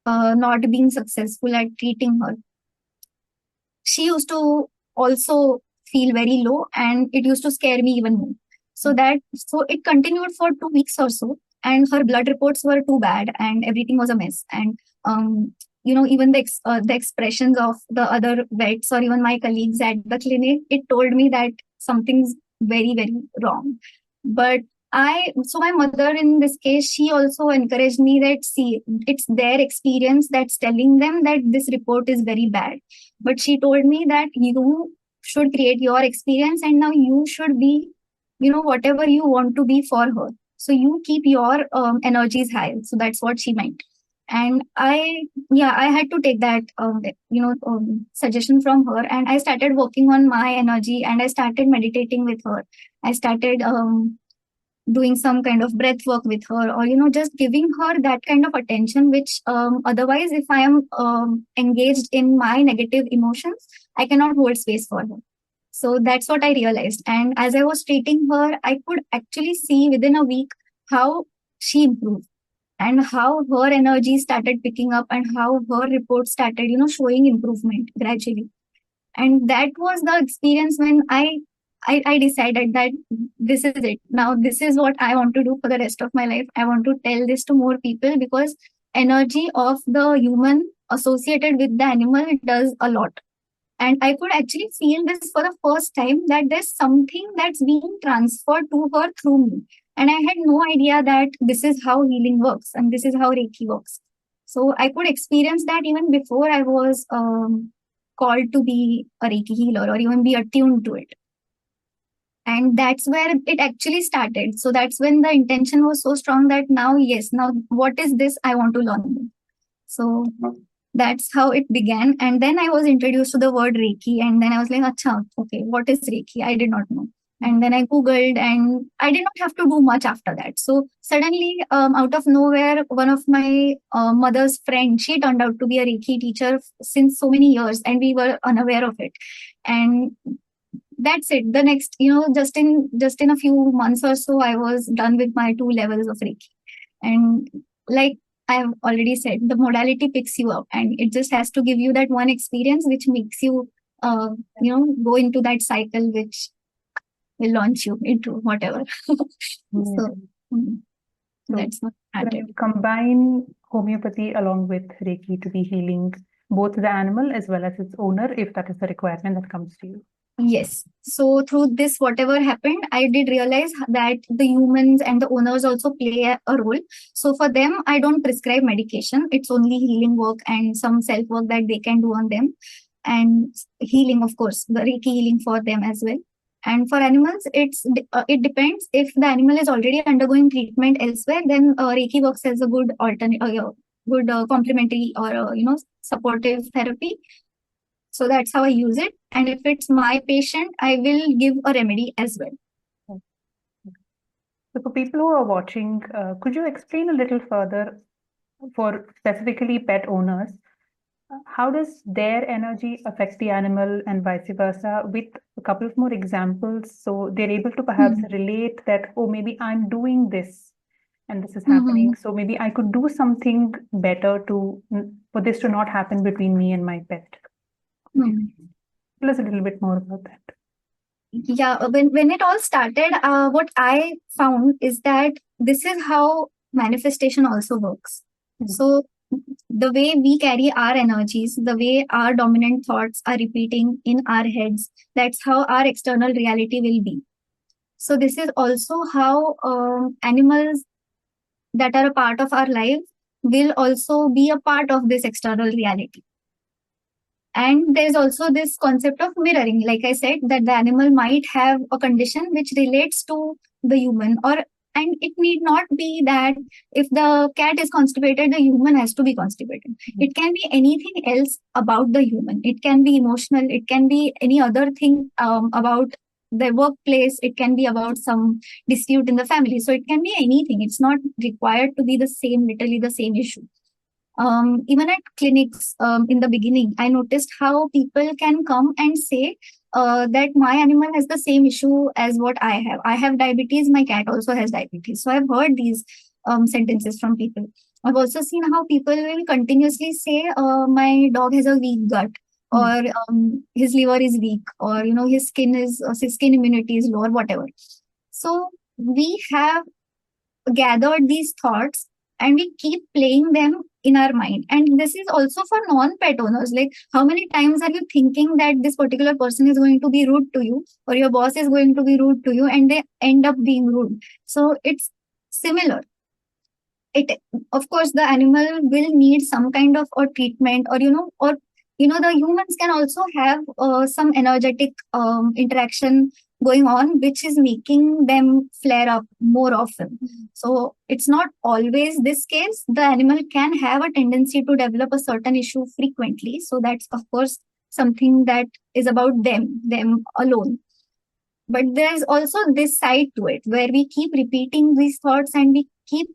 not being successful at treating her, she used to also feel very low, and it used to scare me even more. So it continued for 2 weeks or so, and her blood reports were too bad and everything was a mess. And even the expressions of the other vets or even my colleagues at the clinic, it told me that something's very, very wrong. But my mother in this case, she also encouraged me that, see, it's their experience that's telling them that this report is very bad. But she told me that you should create your experience, and now you should be, whatever you want to be for her. So you keep your energies high. So that's what she meant. And I had to take that, suggestion from her, and I started working on my energy, and I started meditating with her. I started doing some kind of breath work with her, or just giving her that kind of attention which otherwise, if I am engaged in my negative emotions, I cannot hold space for her. So that's what I realized. And as I was treating her, I could actually see within a week how she improved, and how her energy started picking up, and how her report started showing improvement gradually. And that was the experience when I decided that this is it. Now this is what I want to do for the rest of my life. I want to tell this to more people, because energy of the human associated with the animal does a lot. And I could actually feel this for the first time, that there's something that's being transferred to her through me. And I had no idea that this is how healing works and this is how Reiki works. So I could experience that even before I was called to be a Reiki healer or even be attuned to it. And that's where it actually started. So that's when the intention was so strong that now, yes, now what is this I want to learn? So that's how it began. And then I was introduced to the word Reiki, and then I was like, acha, okay, what is Reiki? I did not know. And then I Googled, and I did not have to do much after that. So suddenly, out of nowhere, one of my mother's friends, she turned out to be a Reiki teacher since so many years, and we were unaware of it. And that's it. The next, just in a few months or so, I was done with my 2 levels of Reiki. And like I have already said, the modality picks you up, and it just has to give you that one experience which makes you, go into that cycle which will launch you into whatever. So that's what I When did. you combine homeopathy along with Reiki to be healing both the animal as well as its owner, if that is the requirement that comes to you. Yes. So through this, whatever happened, I did realize that the humans and the owners also play a role. So for them, I don't prescribe medication. It's only healing work and some self work that they can do on them. And healing, of course, the Reiki healing for them as well. And for animals, it depends. If the animal is already undergoing treatment elsewhere, then Reiki works as a good alternate, good complementary or supportive therapy. So that's how I use it. And if it's my patient, I will give a remedy as well. So for people who are watching, could you explain a little further for specifically pet owners? How does their energy affect the animal and vice versa, with a couple of more examples so they're able to perhaps relate that, oh, maybe I'm doing this and this is happening. So maybe I could do something better for this to not happen between me and my pet. Tell us a little bit more about that. Yeah, when it all started, what I found is that this is how manifestation also works. So the way we carry our energies, the way our dominant thoughts are repeating in our heads, that's how our external reality will be. So this is also how animals that are a part of our life will also be a part of this external reality. And there's also this concept of mirroring. Like I said, that the animal might have a condition which relates to the human, or And it need not be that if the cat is constipated, the human has to be constipated. It can be anything else about the human. It can be emotional. It can be any other thing about the workplace. It can be about some dispute in the family. So it can be anything. It's not required to be the same, literally the same issue. Even at clinics, in the beginning, I noticed how people can come and say that my animal has the same issue as what I have. I have diabetes, my cat also has diabetes. So I've heard these sentences from people. I've also seen how people will continuously say, my dog has a weak gut, or his liver is weak, or his skin immunity is low, or whatever. So we have gathered these thoughts and we keep playing them in our mind. And this is also for non-pet owners. Like, how many times are you thinking that this particular person is going to be rude to you, or your boss is going to be rude to you, and they end up being rude? So it's similar. It, of course, the animal will need some kind of or treatment, or the humans can also have some energetic interaction going on, which is making them flare up more often. So it's not always this case. The animal can have a tendency to develop a certain issue frequently. So that's, of course, something that is about them alone. But there's also this side to it where we keep repeating these thoughts and we keep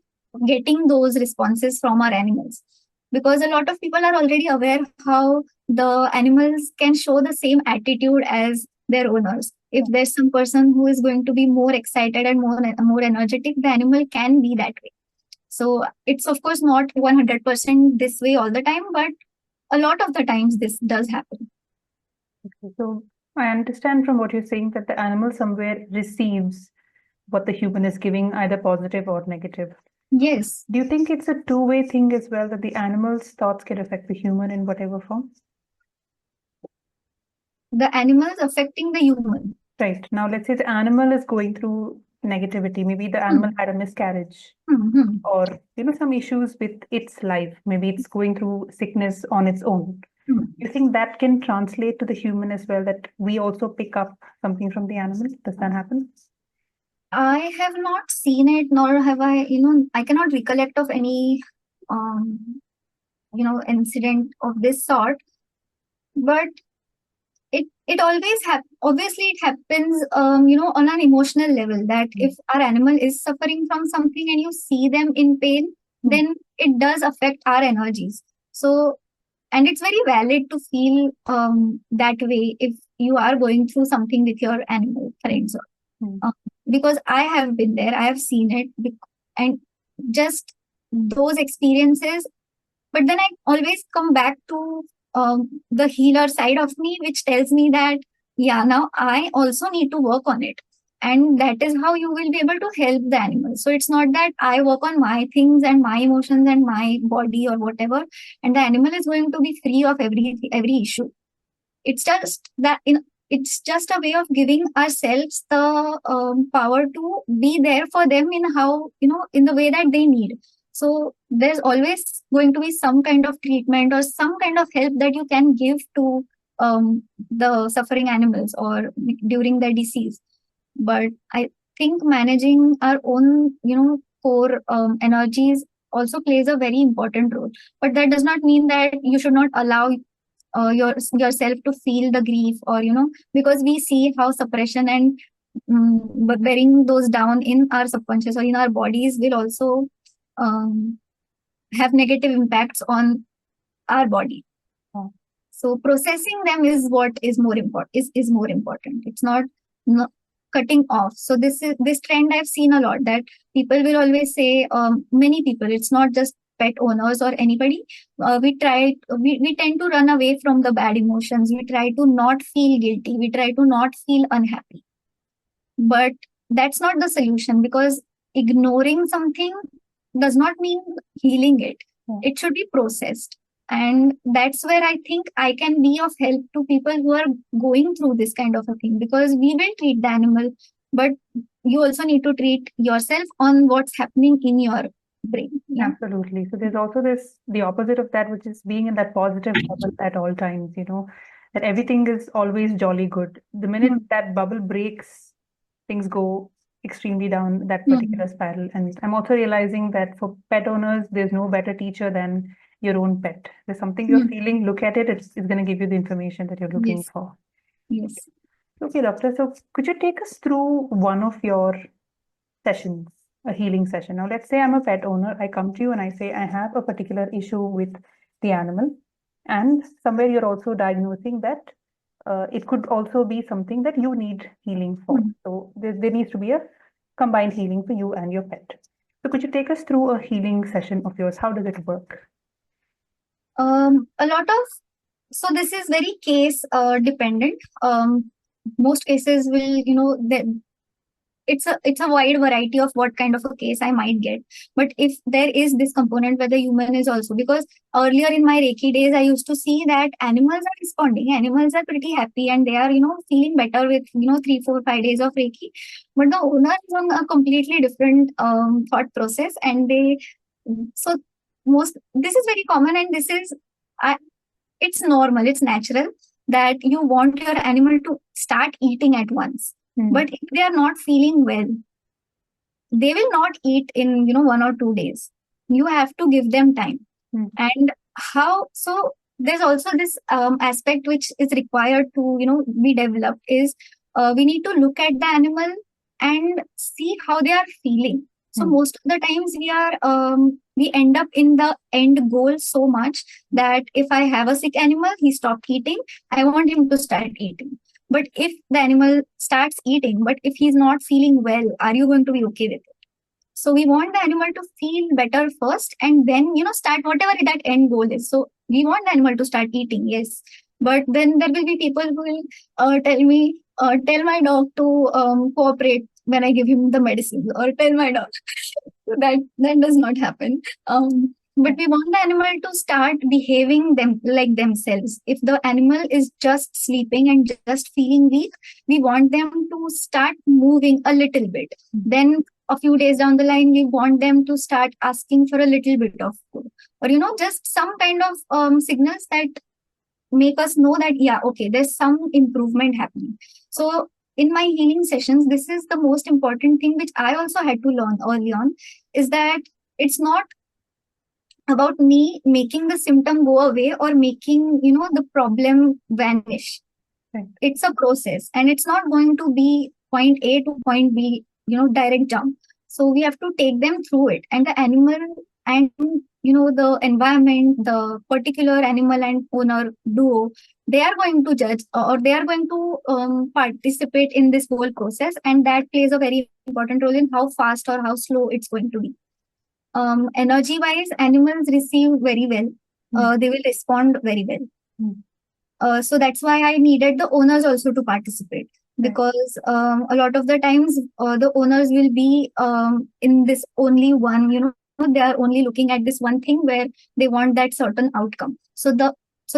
getting those responses from our animals, because a lot of people are already aware how the animals can show the same attitude as their owners. If there's some person who is going to be more excited and more energetic, the animal can be that way. So it's, of course, not 100% this way all the time, but a lot of the times this does happen. Okay, so I understand from what you're saying that the animal somewhere receives what the human is giving, either positive or negative. Yes. Do you think it's a two-way thing as well, that the animal's thoughts can affect the human in whatever form? The animals affecting the human. Right. Now, let's say the animal is going through negativity. Maybe the animal had a miscarriage, or some issues with its life. Maybe it's going through sickness on its own. You think that can translate to the human as well, that we also pick up something from the animal? Does that happen? I have not seen it, nor have I, I cannot recollect of any, incident of this sort. But it always obviously it happens, on an emotional level, that if our animal is suffering from something and you see them in pain, then it does affect our energies. So, and it's very valid to feel that way if you are going through something with your animal friends. Because I have been there, I have seen it, and just those experiences. But then I always come back to the healer side of me, which tells me that, yeah, now I also need to work on it. And that is how you will be able to help the animal. So it's not that I work on my things and my emotions and my body or whatever, and the animal is going to be free of every issue. It's just that it's just a way of giving ourselves the power to be there for them in how, in the way that they need. So there's always going to be some kind of treatment or some kind of help that you can give to the suffering animals or during their disease. But I think managing our own, core energies also plays a very important role. But that does not mean that you should not allow yourself to feel the grief, or because we see how suppression and bearing those down in our subconscious or in our bodies will also have negative impacts on our body. So processing them is what is more important. Is more important. It's not cutting off. So this trend I've seen a lot, that people will always say, many people, it's not just pet owners or anybody, we tend to run away from the bad emotions. We try to not feel guilty. We try to not feel unhappy. But that's not the solution, because ignoring something does not mean healing it. It should be processed. And that's where I think I can be of help to people who are going through this kind of a thing, because we will treat the animal, but you also need to treat yourself on what's happening in your brain. Yeah? Absolutely. So there's also the opposite of that, which is being in that positive bubble at all times, that everything is always jolly good. The minute that bubble breaks, things go extremely down that particular spiral. And I'm also realizing that for pet owners, there's no better teacher than your own pet. There's something you're feeling, look at it, it's going to give you the information that you're looking Yes. for. Yes. Okay, doctor. So could you take us through one of your sessions, a healing session? Now, let's say I'm a pet owner. I come to you and I say I have a particular issue with the animal, and somewhere you're also diagnosing that it could also be something that you need healing for. So there needs to be a combined healing for you and your pet. So could you take us through a healing session of yours? How does it work? A lot of, so this is very case dependent. Most cases will, it's a wide variety of what kind of a case I might get. But if there is this component where the human is also, because earlier in my Reiki days, I used to see that animals are responding, animals are pretty happy, and they are, feeling better with, 3, 4, 5 days of Reiki. But the owner is on a completely different thought process, and so this is very common, and it's normal, it's natural that you want your animal to start eating at once. But if they are not feeling well, they will not eat in 1 or 2 days. You have to give them time. And so there's also this aspect which is required to be developed is we need to look at the animal and see how they are feeling. So most of the times we end up in the end goal so much that if I have a sick animal, he stopped eating, I want him to start eating. But if the animal starts eating, but if he's not feeling well, are you going to be okay with it? So we want the animal to feel better first, and then, start whatever that end goal is. So we want the animal to start eating, yes. But then there will be people who will tell my dog to cooperate when I give him the medicine, or tell my dog. that does not happen. But we want the animal to start behaving like themselves. If the animal is just sleeping and just feeling weak, we want them to start moving a little bit. Then a few days down the line, we want them to start asking for a little bit of food, or just some kind of signals that make us know that, yeah, okay, there's some improvement happening. So in my healing sessions, this is the most important thing which I also had to learn early on, is that it's not about me making the symptom go away or making the problem vanish. Right. It's a process, and it's not going to be point A to point B, direct jump. So we have to take them through it, and the animal and the environment, the particular animal and owner duo, they are going to judge, or they are going to participate in this whole process, and that plays a very important role in how fast or how slow it's going to be. Energy wise, animals receive very well. They will respond very well. So that's why I needed the owners also to participate, because a lot of the times the owners will be in this only one, they are only looking at this one thing where they want that certain outcome. So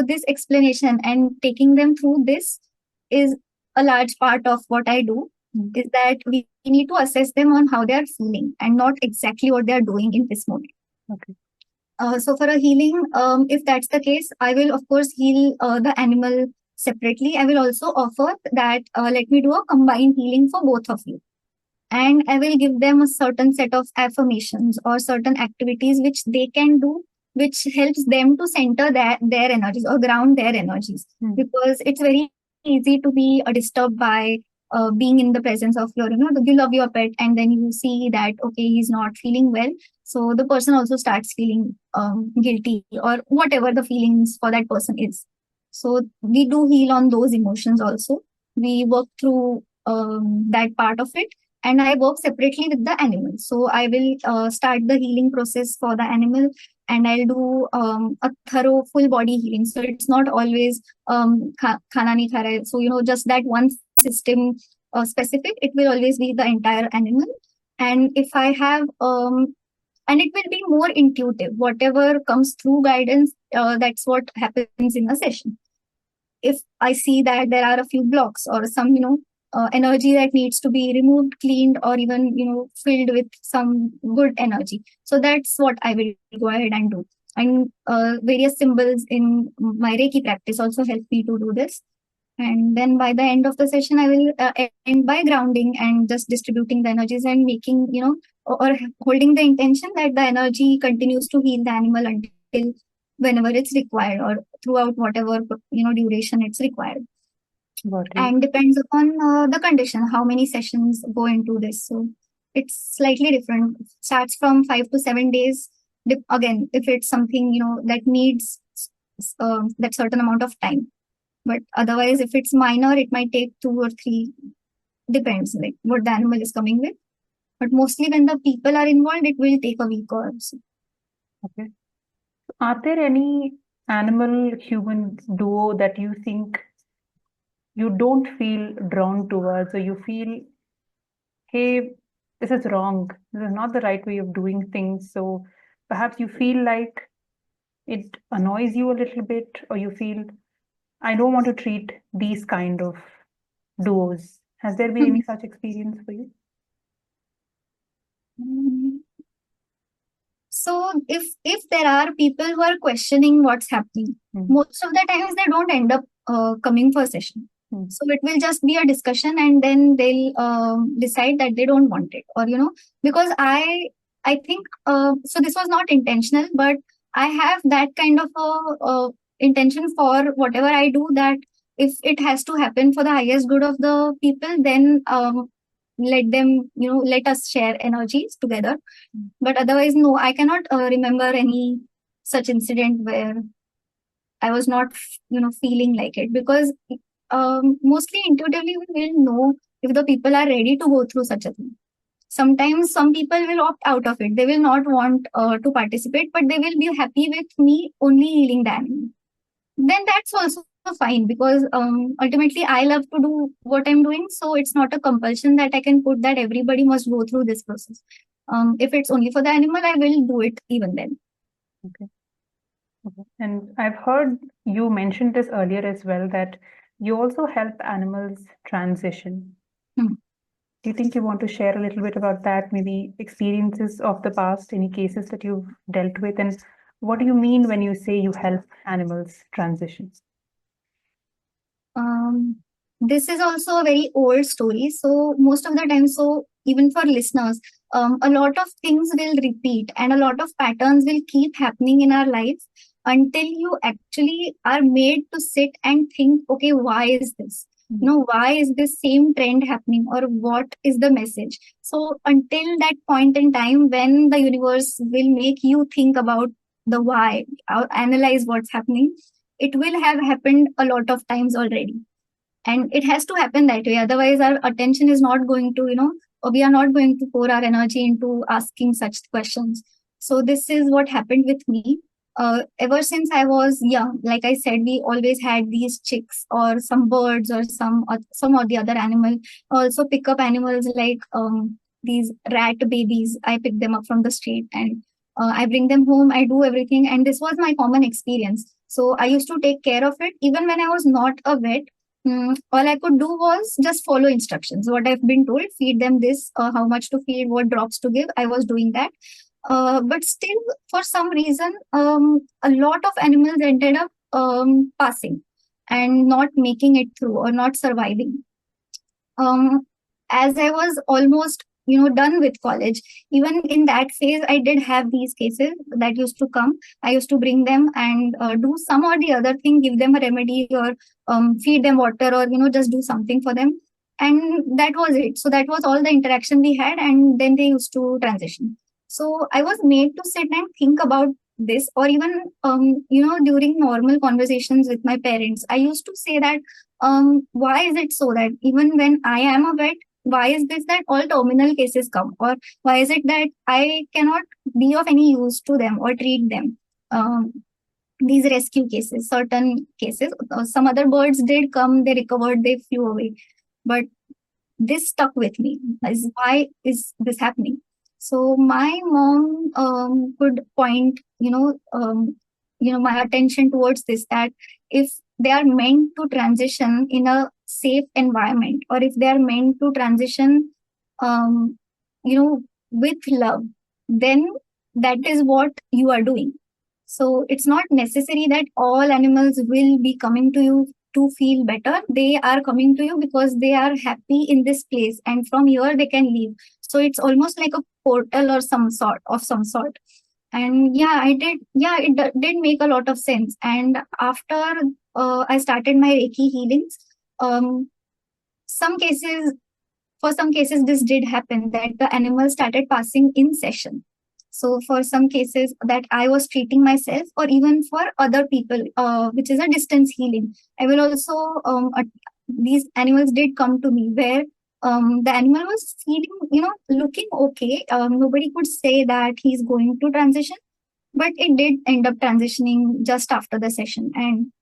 this explanation and taking them through this is a large part of what I do, is that we need to assess them on how they are feeling and not exactly what they are doing in this moment. Okay. So for a healing, if that's the case, I will of course heal the animal separately. I will also offer that let me do a combined healing for both of you. And I will give them a certain set of affirmations or certain activities which they can do, which helps them to center their energies or ground their energies. Because it's very easy to be disturbed by being in the presence of your, you love your pet, and then you see that, okay, he's not feeling well. So the person also starts feeling guilty or whatever the feelings for that person is. So we do heal on those emotions also. We work through that part of it. And I work separately with the animal. So I will start the healing process for the animal, and I'll do a thorough full body healing. So it's not always khana nahi kha raha hai. So, just that one system specific. It will always be the entire animal. And if I have, and it will be more intuitive. Whatever comes through guidance, that's what happens in a session. If I see that there are a few blocks or some, energy that needs to be removed, cleaned, or even, filled with some good energy. So that's what I will go ahead and do. And various symbols in my Reiki practice also help me to do this. And then by the end of the session, I will end by grounding and just distributing the energies and making, or holding the intention that the energy continues to heal the animal until whenever it's required, or throughout whatever, duration it's required. Got you. And depends upon the condition, how many sessions go into this. So it's slightly different. Starts from 5 to 7 days. Again, if it's something, that needs that certain amount of time. But otherwise, if it's minor, it might take 2 or 3. Depends, like what the animal is coming with. But mostly when the people are involved, it will take a week or so. Okay. Are there any animal human duo that you think you don't feel drawn towards, or you feel, hey, this is wrong, this is not the right way of doing things? So perhaps you feel like it annoys you a little bit, or you feel, I don't want to treat these kind of duos. Has there been any such experience for you? So if there are people who are questioning what's happening, most of the times they don't end up coming for a session. So it will just be a discussion, and then they'll decide that they don't want it, or because I think so. This was not intentional, but I have that kind of a intention for whatever I do, that if it has to happen for the highest good of the people, then let them, let us share energies together. But otherwise, no, I cannot remember any such incident where I was not, feeling like it, because mostly intuitively we will know if the people are ready to go through such a thing. Sometimes some people will opt out of it. They will not want to participate, but they will be happy with me only healing the animal. Then that's also fine, because ultimately I love to do what I'm doing. So it's not a compulsion that I can put that everybody must go through this process. If it's only for the animal, I will do it even then. Okay. Okay. And I've heard you mentioned this earlier as well, that you also help animals transition. Do you think you want to share a little bit about that? Maybe experiences of the past, any cases that you've dealt with, and what do you mean when you say you help animals transition? This is also a very old story. So most of the time, so even for listeners, a lot of things will repeat, and a lot of patterns will keep happening in our lives until you actually are made to sit and think, okay, why is this? Why is this same trend happening, or what is the message? So until that point in time when the universe will make you think about the why, analyze what's happening, it will have happened a lot of times already. And it has to happen that way. Otherwise, our attention is not going to, or we are not going to pour our energy into asking such questions. So this is what happened with me. Ever since I was young, like I said, we always had these chicks or some birds or some or the other animal. Also pick up animals like these rat babies. I pick them up from the street, and I bring them home. I do everything, and this was my common experience. So I used to take care of it even when I was not a vet. All I could do was just follow instructions. What I've been told, feed them this, how much to feed, what drops to give. I was doing that. But still, for some reason, a lot of animals ended up passing and not making it through or not surviving. As I was almost, done with college, even in that phase, I did have these cases that used to come. I used to bring them and do some or the other thing, give them a remedy, or feed them water, or just do something for them, and that was it. So that was all the interaction we had, and then they used to transition. So I was made to sit and think about this, or even during normal conversations with my parents, I used to say that why is it so that even when I am a vet, why is this that all terminal cases come, or why is it that I cannot be of any use to them or treat them? These rescue cases, certain cases, some other birds did come, they recovered, they flew away, but this stuck with me. Is why is this happening? So my mom could point, my attention towards this, that if they are meant to transition in a safe environment, or if they are meant to transition, um, with love, then that is what you are doing. So it's not necessary that all animals will be coming to you to feel better, they are coming to you because they are happy in this place, and from here they can leave. So it's almost like a portal or some sort. And yeah, I did, yeah, did make a lot of sense. And after I started my Reiki healings, um some cases for some cases this did happen, that the animal started passing in session. So for some cases that I was treating myself, or even for other people, which is a distance healing, I will also these animals did come to me where the animal was feeling, looking okay. Nobody could say that he's going to transition, but it did end up transitioning just after the session. And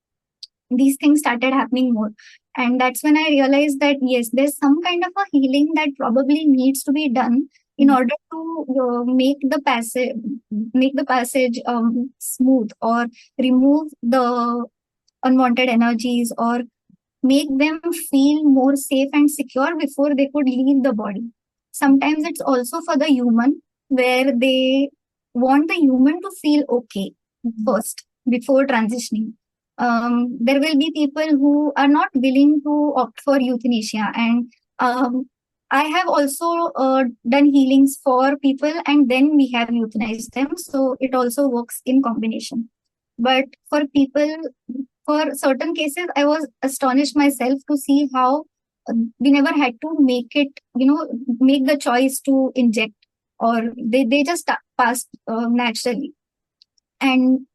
these things started happening more. And that's when I realized that yes, there's some kind of a healing that probably needs to be done in order to make the passage smooth, or remove the unwanted energies, or make them feel more safe and secure before they could leave the body. Sometimes it's also for the human, where they want the human to feel okay first before transitioning. There will be people who are not willing to opt for euthanasia, and I have also done healings for people, and then we have euthanized them. So it also works in combination. But for people, for certain cases, I was astonished myself to see how we never had to make the choice to inject, or they just passed naturally. And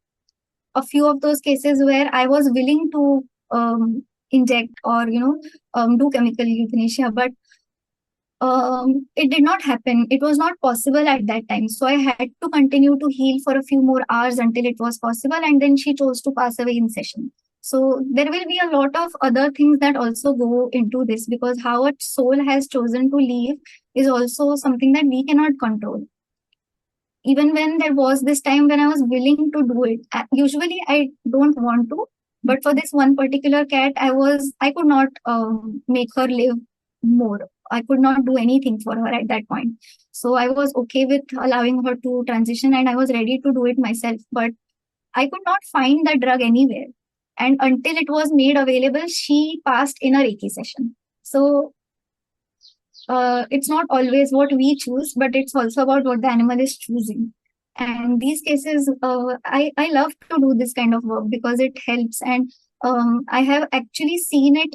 a few of those cases where I was willing to inject, or do chemical euthanasia, but it did not happen. It was not possible at that time. So I had to continue to heal for a few more hours until it was possible. And then she chose to pass away in session. So there will be a lot of other things that also go into this, because how a soul has chosen to leave is also something that we cannot control. Even when there was this time when I was willing to do it, usually I don't want to, but for this one particular cat, I could not make her live more. I could not do anything for her at that point. So I was okay with allowing her to transition, and I was ready to do it myself. But I could not find the drug anywhere. And until it was made available, she passed in a Reiki session. So it's not always what we choose, but it's also about what the animal is choosing. And these cases, I love to do this kind of work because it helps. And I have actually seen it,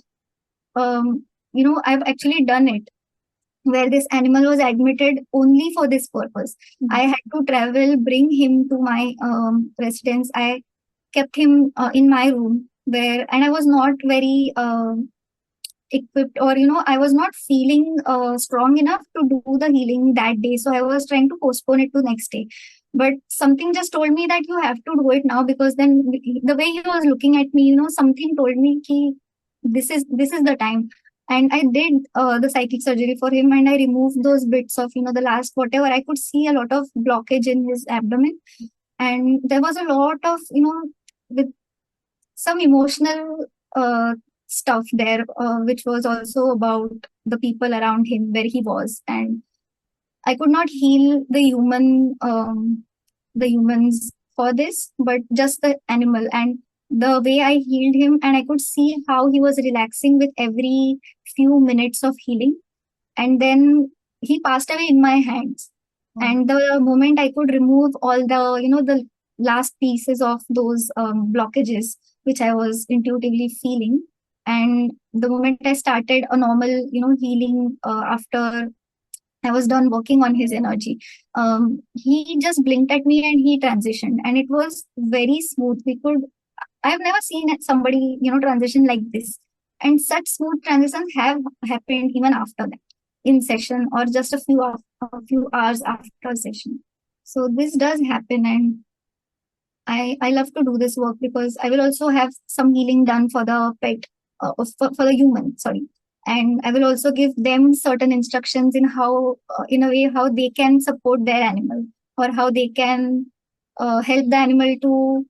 I've actually done it where this animal was admitted only for this purpose. I had to travel, bring him to my residence. I kept him in my room and I was not very equipped, or I was not feeling strong enough to do the healing that day, so I was trying to postpone it to next day. But something just told me that you have to do it now, because then the way he was looking at me, something told me ki, this is the time. And I did the psychic surgery for him, and I removed those bits of the last whatever. I could see a lot of blockage in his abdomen, and there was a lot of with some emotional stuff there, which was also about the people around him where he was. And I could not heal the humans for this, but just the animal. And the way I healed him, and I could see how he was relaxing with every few minutes of healing. And then he passed away in my hands. And the moment I could remove all the last pieces of those blockages, which I was intuitively feeling, and the moment I started a normal, healing after I was done working on his energy, he just blinked at me and he transitioned, and it was very smooth. I've never seen somebody, transition like this, and such smooth transitions have happened even after that in session, or just a few hours after session. So this does happen, and I love to do this work because I will also have some healing done for the pet, for the human, sorry. And I will also give them certain instructions in how, in a way, how they can support their animal, or how they can help the animal to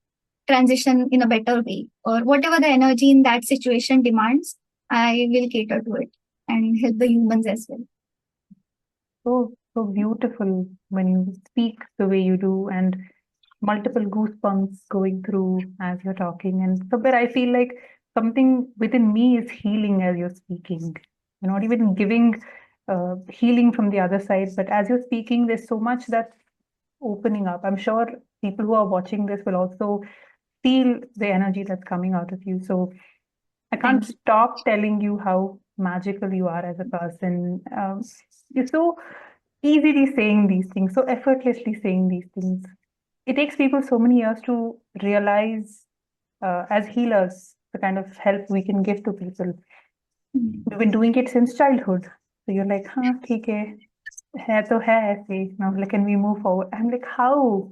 transition in a better way, or whatever the energy in that situation demands, I will cater to it and help the humans as well. So beautiful when you speak the way you do, and multiple goosebumps going through as you're talking. And somewhere I feel like something within me is healing as you're speaking. You're not even giving healing from the other side, but as you're speaking, there's so much that's opening up. I'm sure people who are watching this will also feel the energy that's coming out of you. So I can't Thank you. stop telling you how magical you are as a person. You're so easily saying these things, so effortlessly saying these things. It takes people so many years to realize, as healers, the kind of help we can give to people. Mm. We've been doing it since childhood. So you're like, हाँ ठीक है तो है ऐसे. Now, like, can we move forward? I'm like, how?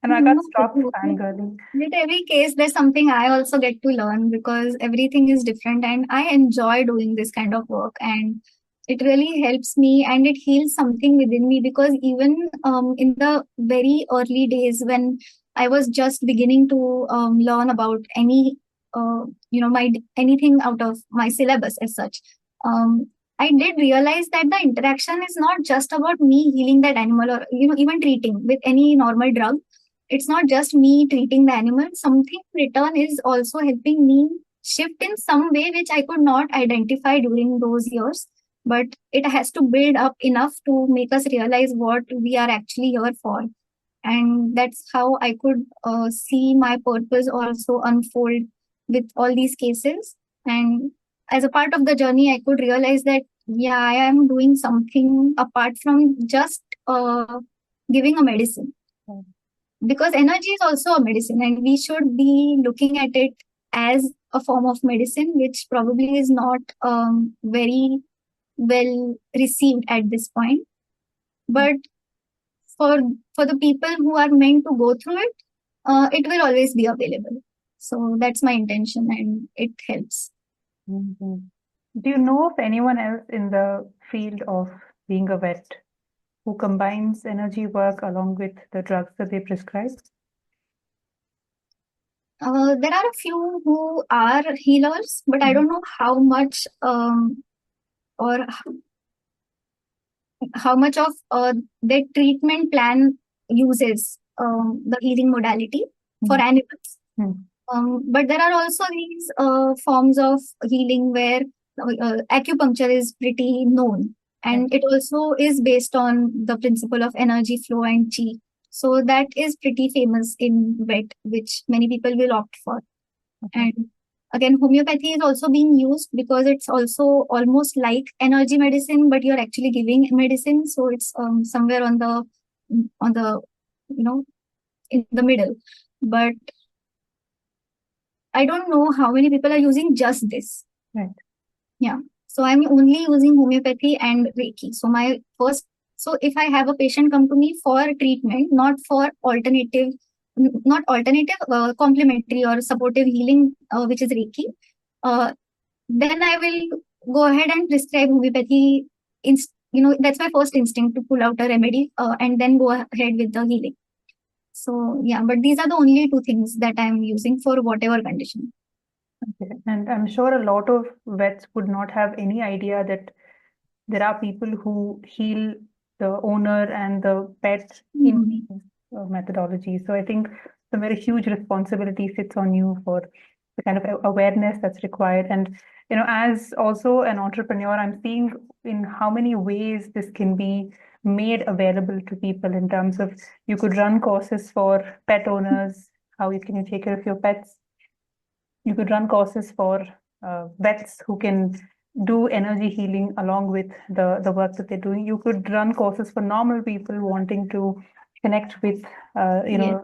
And I can't No, stop fangirling. with every case, there's something I also get to learn because everything is different, and I enjoy doing this kind of work. And it really helps me and it heals something within me because even in the very early days when I was just beginning to learn about any, my anything out of my syllabus as such, um, I did realize that the interaction is not just about me healing that animal or even treating with any normal drug. It's not just me treating the animal. Something in return is also helping me shift in some way which I could not identify during those years. But it has to build up enough to make us realize what we are actually here for. And that's how I could see my purpose also unfold with all these cases. And as a part of the journey, I could realize that, yeah, I am doing something apart from just giving a medicine, because energy is also a medicine and we should be looking at it as a form of medicine, which probably is not very well received at this point. But for for the people who are meant to go through it, it will always be available. So that's my intention and it helps. Mhm. Do you know of anyone else in the field of being a vet who combines energy work along with the drugs that they prescribe? There are a few who are healers, but I don't know how much or how much of their treatment plan uses the healing modality for Mm. animals. Mm. But there are also these forms of healing where acupuncture is pretty known, Right. and it also is based on the principle of energy flow and chi. So that is pretty famous in vet, which many people will opt for. Okay. And again, homeopathy is also being used because it's also almost like energy medicine, but you're actually giving medicine. So it's somewhere on the you know in the middle. But I don't know how many people are using just this. Right. Yeah. So I'm only using homeopathy and Reiki. So if I have a patient come to me for treatment, not for complementary or supportive healing, which is Reiki, uh, then I will go ahead and prescribe homeopathy. That's my first instinct to pull out a remedy and then go ahead with the healing. So yeah, but these are the only two things that I'm using for whatever condition. Okay. And I'm sure a lot of vets would not have any idea that there are people who heal the owner and the pet in Mhm. these methodologies. So I think some very huge responsibility sits on you for the kind of awareness that's required. And as also an entrepreneur, I'm seeing in how many ways this can be made available to people in terms of you could run courses for pet owners, how you can take care of your pets. You could run courses for vets who can do energy healing along with the work that they're doing. You could run courses for normal people wanting to connect with Yes.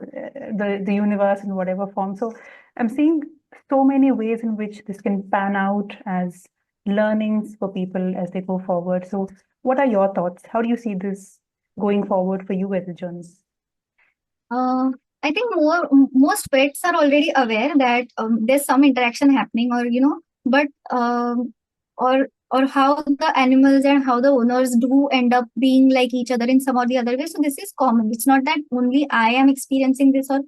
the universe in whatever form. So I'm seeing so many ways in which this can pan out as learnings for people as they go forward. So what are your thoughts? How do you see this going forward for you as a journey? Uh, I think most pets are already aware that there's some interaction happening, but or how the animals and how the owners do end up being like each other in some or the other way. So this is common. It's not that only I am experiencing this, or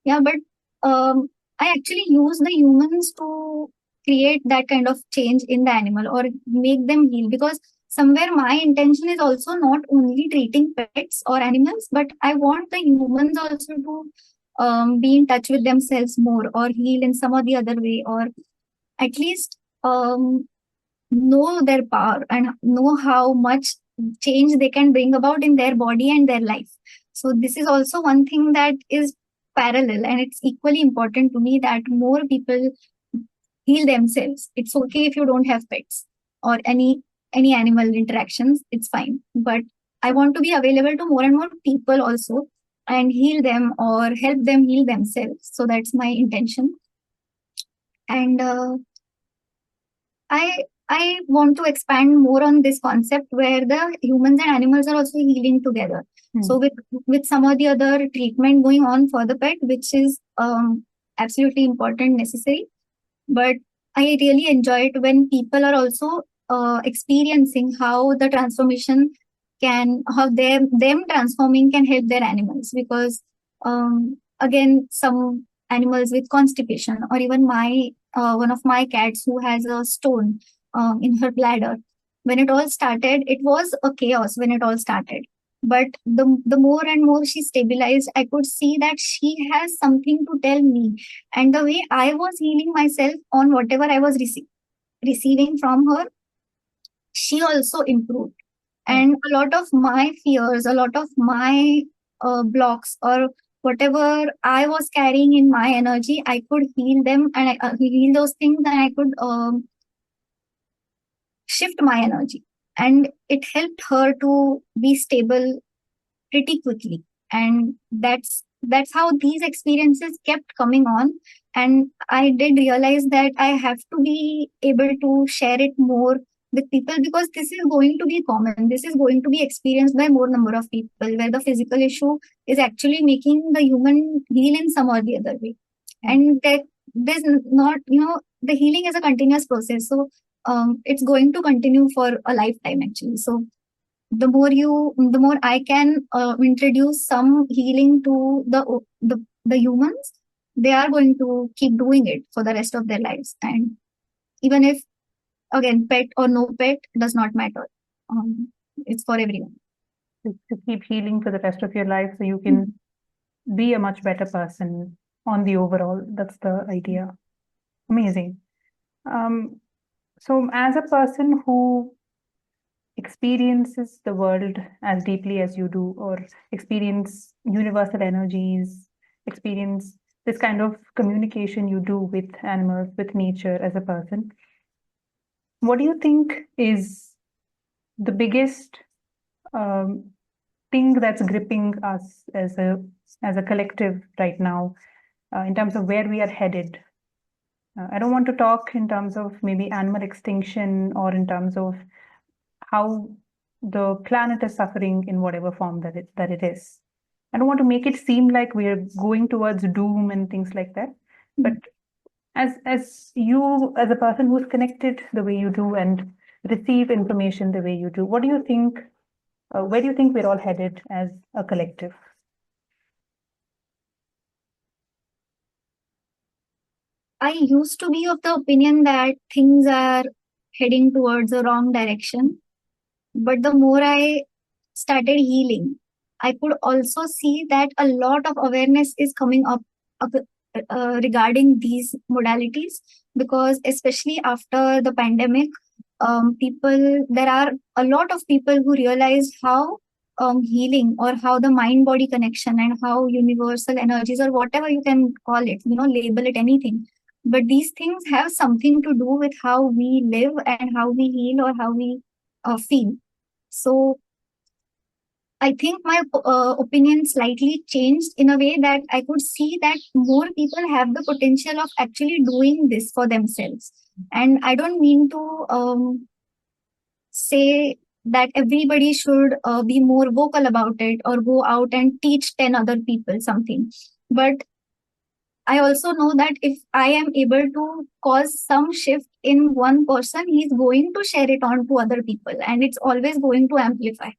yeah, but I actually use the humans to create that kind of change in the animal or make them heal, because somewhere my intention is also not only treating pets or animals, but I want the humans also to be in touch with themselves more or heal in some or the other way, or at least know their power and know how much change they can bring about in their body and their life. So this is also one thing that is parallel, and it's equally important to me that more people heal themselves. It's okay if you don't have pets or any animal interactions, it's fine. But I want to be available to more and more people also, and heal them or help them heal themselves. So that's my intention. And I want to expand more on this concept where the humans and animals are also healing together. So with some of the other treatment going on for the pet, which is absolutely important, necessary. But I really enjoy it when people are also experiencing how the transformation how them transforming can help their animals. Because again, some animals with constipation, or even my one of my cats who has a stone in her bladder. When it all started, it was a chaos when it all started. But the more and more she stabilized, I could see that she has something to tell me, and the way I was healing myself on whatever I was receiving from her, she also improved. And a lot of my fears, a lot of my blocks, or whatever I was carrying in my energy, I could heal them, and I heal those things, and I could shift my energy. And it helped her to be stable pretty quickly. And that's how these experiences kept coming on. And I did realize that I have to be able to share it more with people, because this is going to be common, this is going to be experienced by more number of people, where the physical issue is actually making the human heal in some or the other way. And there's not, the healing is a continuous process. So it's going to continue for a lifetime actually. So the more I can introduce some healing to the humans, they are going to keep doing it for the rest of their lives. And even if, again, pet or no pet does not matter. It's for everyone. To keep healing for the rest of your life so you can be a much better person on the overall. That's the idea. Amazing. So as a person who experiences the world as deeply as you do, or experience universal energies, experience this kind of communication you do with animals, with nature as a person, what do you think is the biggest thing that's gripping us as a collective right now, in terms of where we are headed? I don't want to talk in terms of maybe animal extinction, or in terms of how the planet is suffering in whatever form that it is. I don't want to make it seem like we're going towards doom and things like that. But as you, as a person who's connected the way you do and receive information the way you do, what do you think? Where do you think we're all headed as a collective? I used to be of the opinion that things are heading towards the wrong direction. But the more I started healing, I could also see that a lot of awareness is coming up regarding these modalities. Because especially after the pandemic, there are a lot of people who realized how healing, or how the mind body connection, and how universal energies, or whatever you can call it, label it anything, but these things have something to do with how we live and how we heal, or how we feel. So I think my opinion slightly changed in a way that I could see that more people have the potential of actually doing this for themselves. And I don't mean to say that everybody should be more vocal about it, or go out and teach 10 other people something. But I also know that if I am able to cause some shift in one person, he's going to share it on to other people, and it's always going to amplify.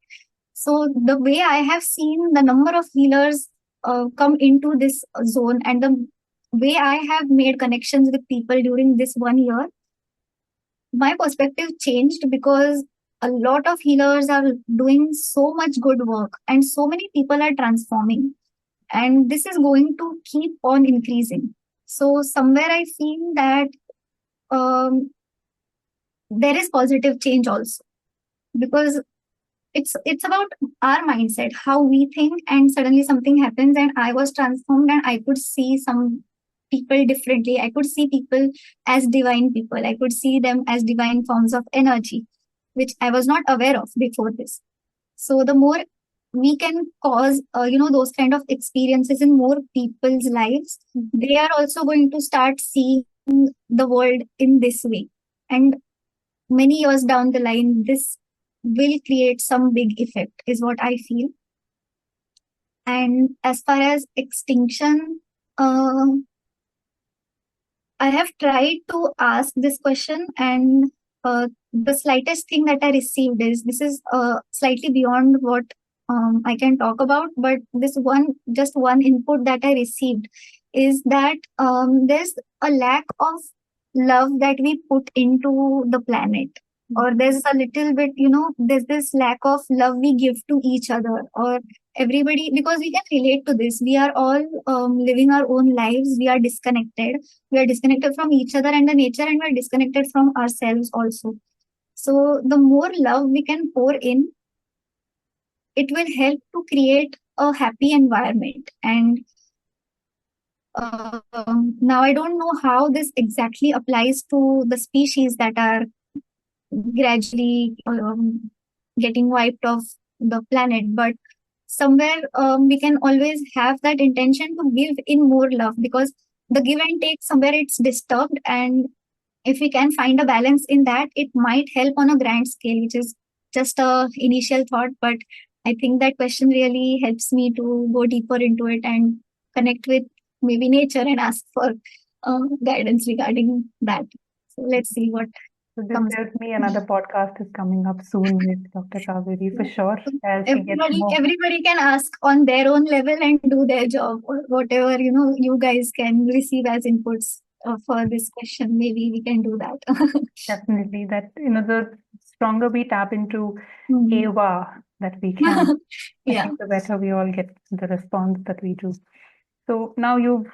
So the way I have seen the number of healers come into this zone, and the way I have made connections with people during this 1 year, my perspective changed, because a lot of healers are doing so much good work, and so many people are transforming, and this is going to keep on increasing. So somewhere I feel that there is positive change also, because it's about our mindset, how we think, and suddenly something happens and I was transformed and I could see some people differently. I could see people as divine people. I could see them as divine forms of energy, which I was not aware of before this. So the more we can cause, those kind of experiences in more people's lives, they are also going to start seeing the world in this way. And many years down the line, this will create some big effect, is what I feel. And as far as extinction, uh, I have tried to ask this question, and the slightest thing that I received is, this is slightly beyond what I can talk about, but just one input that I received is that there's a lack of love that we put into the planet, or there's a little bit, there's this lack of love we give to each other, or everybody, because we can relate to this. We are all living our own lives. We are disconnected from each other and the nature, and we're disconnected from ourselves also. So the more love we can pour in, it will help to create a happy environment. And now I don't know how this exactly applies to the species that are gradually getting wiped off the planet, but somewhere we can always have that intention to give in more love, because the give and take, somewhere it's disturbed, and if we can find a balance in that, it might help on a grand scale, which is just a initial thought. But I think that question really helps me to go deeper into it and connect with maybe nature and ask for guidance regarding that. So let's see what So this comes. tells me another podcast is coming up soon with Dr. Kaveri for sure, as she gets Everybody, more. everybody can ask on their own level and do their job, or whatever you guys can receive as inputs for this question. Maybe we can do that. Definitely, that the stronger we tap into Hmm. Eva that we can, I Yeah. think the better we all get the response that we do. So now you're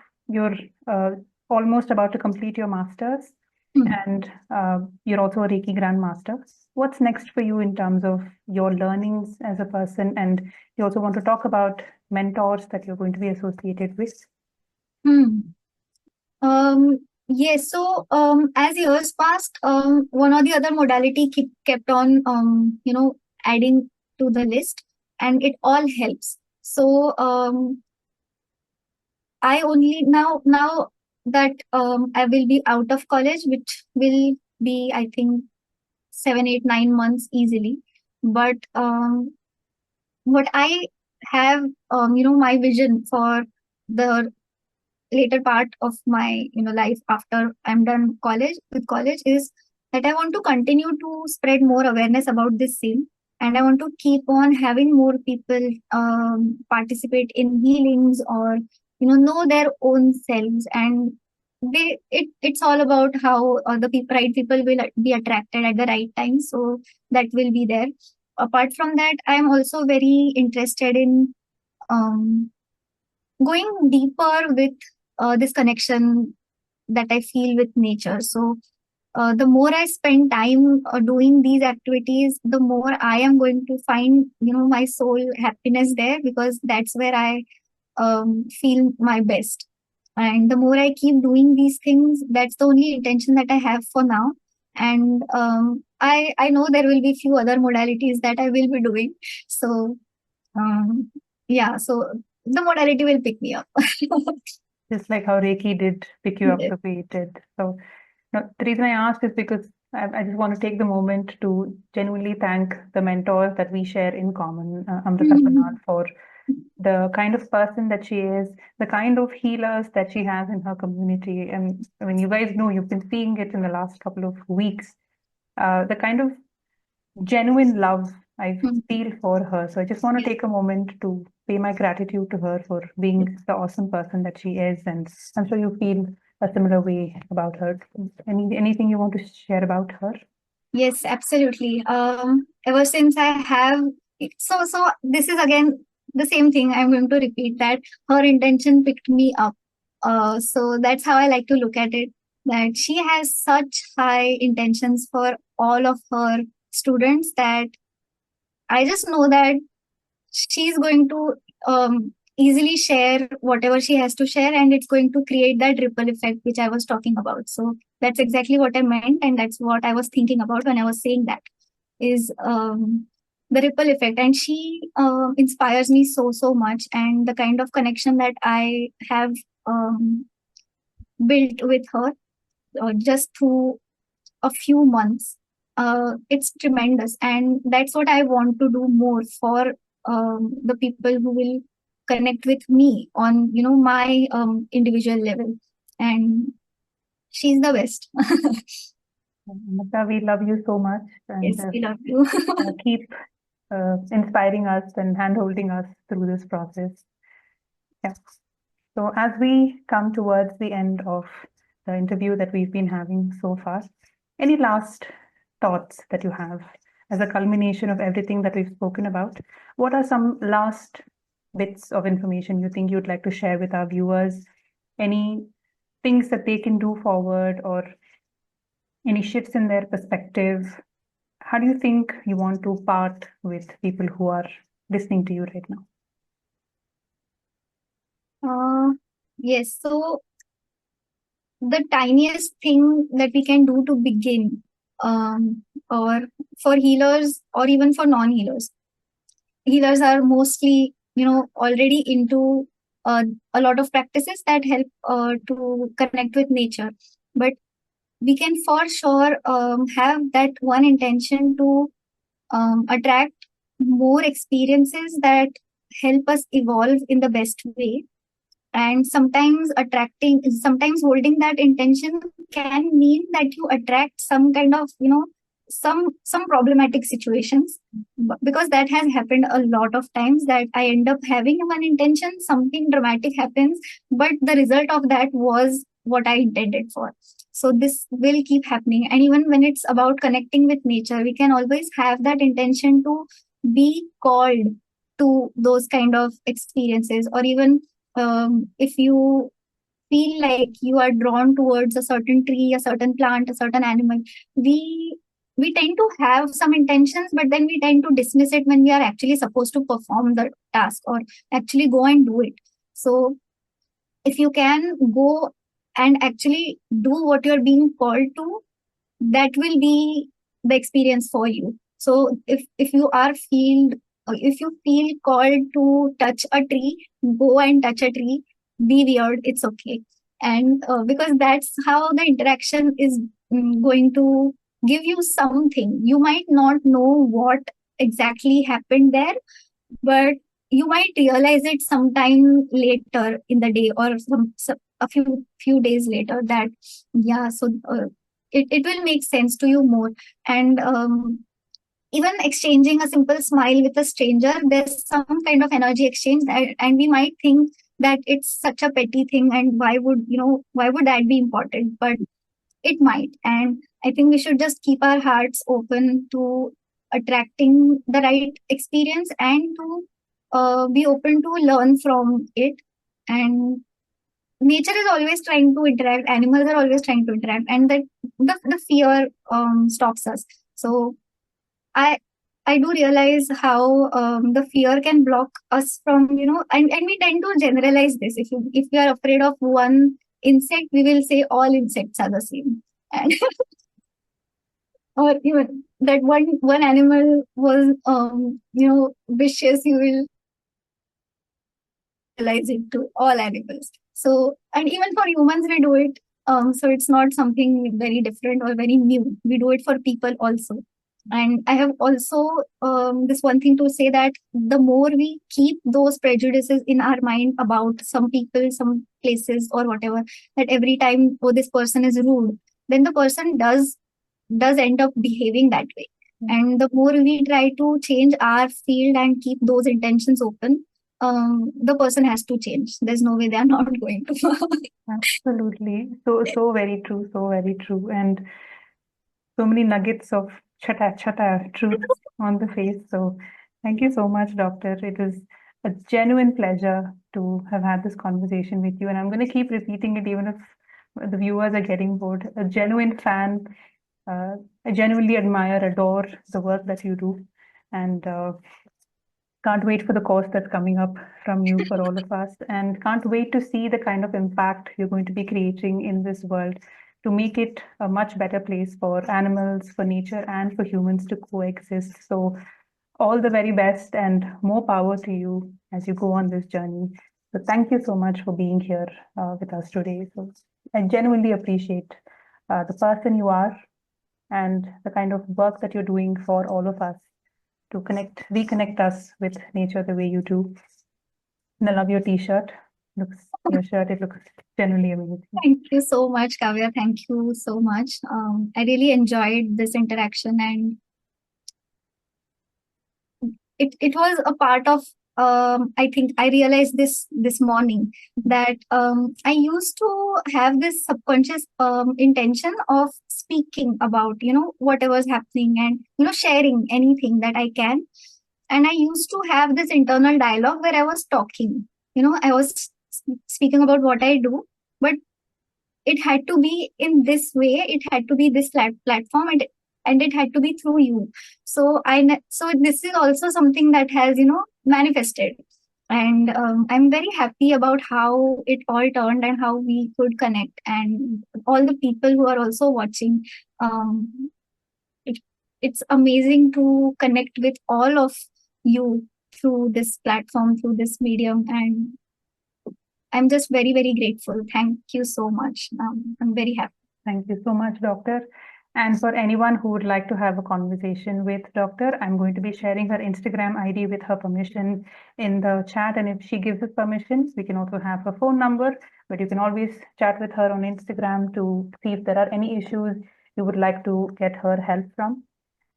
almost about to complete your master's, Hmm. and you're also a Reiki Grandmaster. What's next for you in terms of your learnings as a person? And you also want to talk about mentors that you're going to be associated with. Hmm. Yes. So, as years passed, one or the other modality kept on, adding to the list, and it all helps. So, I only now that I will be out of college, which will be, I think, 7, 8, 9 months easily. But what I have, my vision for the later part of my life after I'm done college is that I want to continue to spread more awareness about this scene, and I want to keep on having more people participate in healings, or know their own selves. And it's all about how the right people will be attracted at the right time, so that will be there. Apart from that, I am also very interested in um, going deeper with this connection that I feel with nature. So the more I spend time doing these activities, the more I am going to find, my soul happiness there, because that's where I feel my best. And the more I keep doing these things, that's the only intention that I have for now. And I know there will be few other modalities that I will be doing. So yeah, so the modality will pick me up. Just like how Reiki did pick you up Yes. the way it did. So the reason I asked is because I just want to take the moment to genuinely thank the mentors that we share in common, Amrita Panal, for the kind of person that she is, the kind of healers that she has in her community. And I mean, you guys know, you've been seeing it in the last couple of weeks, the kind of genuine love I feel for her. So I just want to take a moment to pay my gratitude to her for being the awesome person that she is. And I'm sure you feel a similar way about her. Anything you want to share about her? Yes, absolutely. Ever since I have, so this is again the same thing. I'm going to repeat that her intention picked me up. So that's how I like to look at it. that she has such high intentions for all of her students that I just know that she's going to easily share whatever she has to share, and it's going to create that ripple effect which I was talking about. So that's exactly what I meant, and that's what I was thinking about when I was saying that is the ripple effect. And she inspires me so much, and the kind of connection that I have um, built with her just through a few months, it's tremendous. And that's what I want to do more for the people who will connect with me on my individual level. And she's the best. Amrita, we love you so much, and Yes, we love you. keep inspiring us and hand-holding us through this process. Yeah. So as we come towards the end of the interview that we've been having so far, any last thoughts that you have as a culmination of everything that we've spoken about? What are some last bits of information you think you'd like to share with our viewers? Any things that they can do forward, or any shifts in their perspective? How do you think you want to part with people who are listening to you right now? Yes, so the tiniest thing that we can do to begin, or for healers or even for non-healers, healers are mostly already into a lot of practices that help to connect with nature, but we can for sure have that one intention to attract more experiences that help us evolve in the best way. And sometimes holding that intention can mean that you attract some kind of some problematic situations. Because that has happened a lot of times, that I end up having one intention, something dramatic happens, but the result of that was what I intended for. So this will keep happening. And even when it's about connecting with nature, we can always have that intention to be called to those kind of experiences. Or even if you feel like you are drawn towards a certain tree, a certain plant, a certain animal, we we tend to have some intentions, but then we tend to dismiss it when we are actually supposed to perform the task or actually go and do it. So if you can go and actually do what you're being called to, that will be the experience for you. So if you are feel if you feel called to touch a tree, go and touch a tree. Be weird, it's okay. And because that's how the interaction is going to give you something. You might not know what exactly happened there, but you might realize it sometime later in the day, or a few days later, that yeah, so it will make sense to you more. And even exchanging a simple smile with a stranger, there's some kind of energy exchange that, and we might think that it's such a petty thing, and why would that be important, but it might. And I think we should just keep our hearts open to attracting the right experience, and to be open to learn from it. And nature is always trying to interact, animals are always trying to interact, and that the fear stops us. So I I do realize how the fear can block us from, and we tend to generalize this. If you are afraid of one insect, we will say all insects are the same. And or even that one animal was vicious, you will generalize it to all animals. So, and even for humans we do it. So it's not something very different or very new. We do it for people also. And I have also this one thing to say, that the more we keep those prejudices in our mind about some people, some places, or whatever, that every time, oh, this person is rude, then the person does end up behaving that way. And the more we try to change our field and keep those intentions open, the person has to change. There's no way they are not going to. Absolutely. So very true, so very true. And so many nuggets of chata truths on the face. So thank you so much, Doctor. It was a genuine pleasure to have had this conversation with you. And I'm going to keep repeating it, even if the viewers are getting bored. A genuine fan. I genuinely admire, adore the work that you do, and can't wait for the course that's coming up from you for all of us, and can't wait to see the kind of impact you're going to be creating in this world to make it a much better place for animals, for nature, and for humans to coexist. So, all the very best and more power to you as you go on this journey. So, thank you so much for being here with us today. So, I genuinely appreciate the person you are and the kind of work that you're doing for all of us to reconnect us with nature the way you do. And I love your t-shirt. It looks genuinely amazing. Thank you so much, Kavya. Thank you so much. I really enjoyed this interaction, and it was a part of, I think I realized this morning that I used to have this subconscious intention of speaking about, whatever's happening, and sharing anything that I can. And I used to have this internal dialogue where I was talking, I was speaking about what I do, but it had to be in this way, it had to be this platform, and it had to be through you. So this is also something that has manifested, and I'm very happy about how it all turned and how we could connect, and all the people who are also watching. um, it, it's amazing to connect with all of you through this platform, through this medium, and I'm just very, very grateful. Thank you so much. I'm very happy. Thank you so much, Doctor. And for anyone who would like to have a conversation with Doctor, I'm going to be sharing her Instagram ID with her permission in the chat. And if she gives us permission, we can also have her phone number, but you can always chat with her on Instagram to see if there are any issues you would like to get her help from.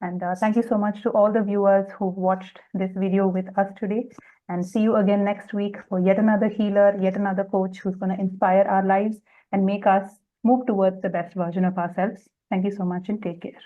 And thank you so much to all the viewers who watched this video with us today. And see you again next week for yet another healer, yet another coach who's going to inspire our lives and make us move towards the best version of ourselves. Thank you so much and take care.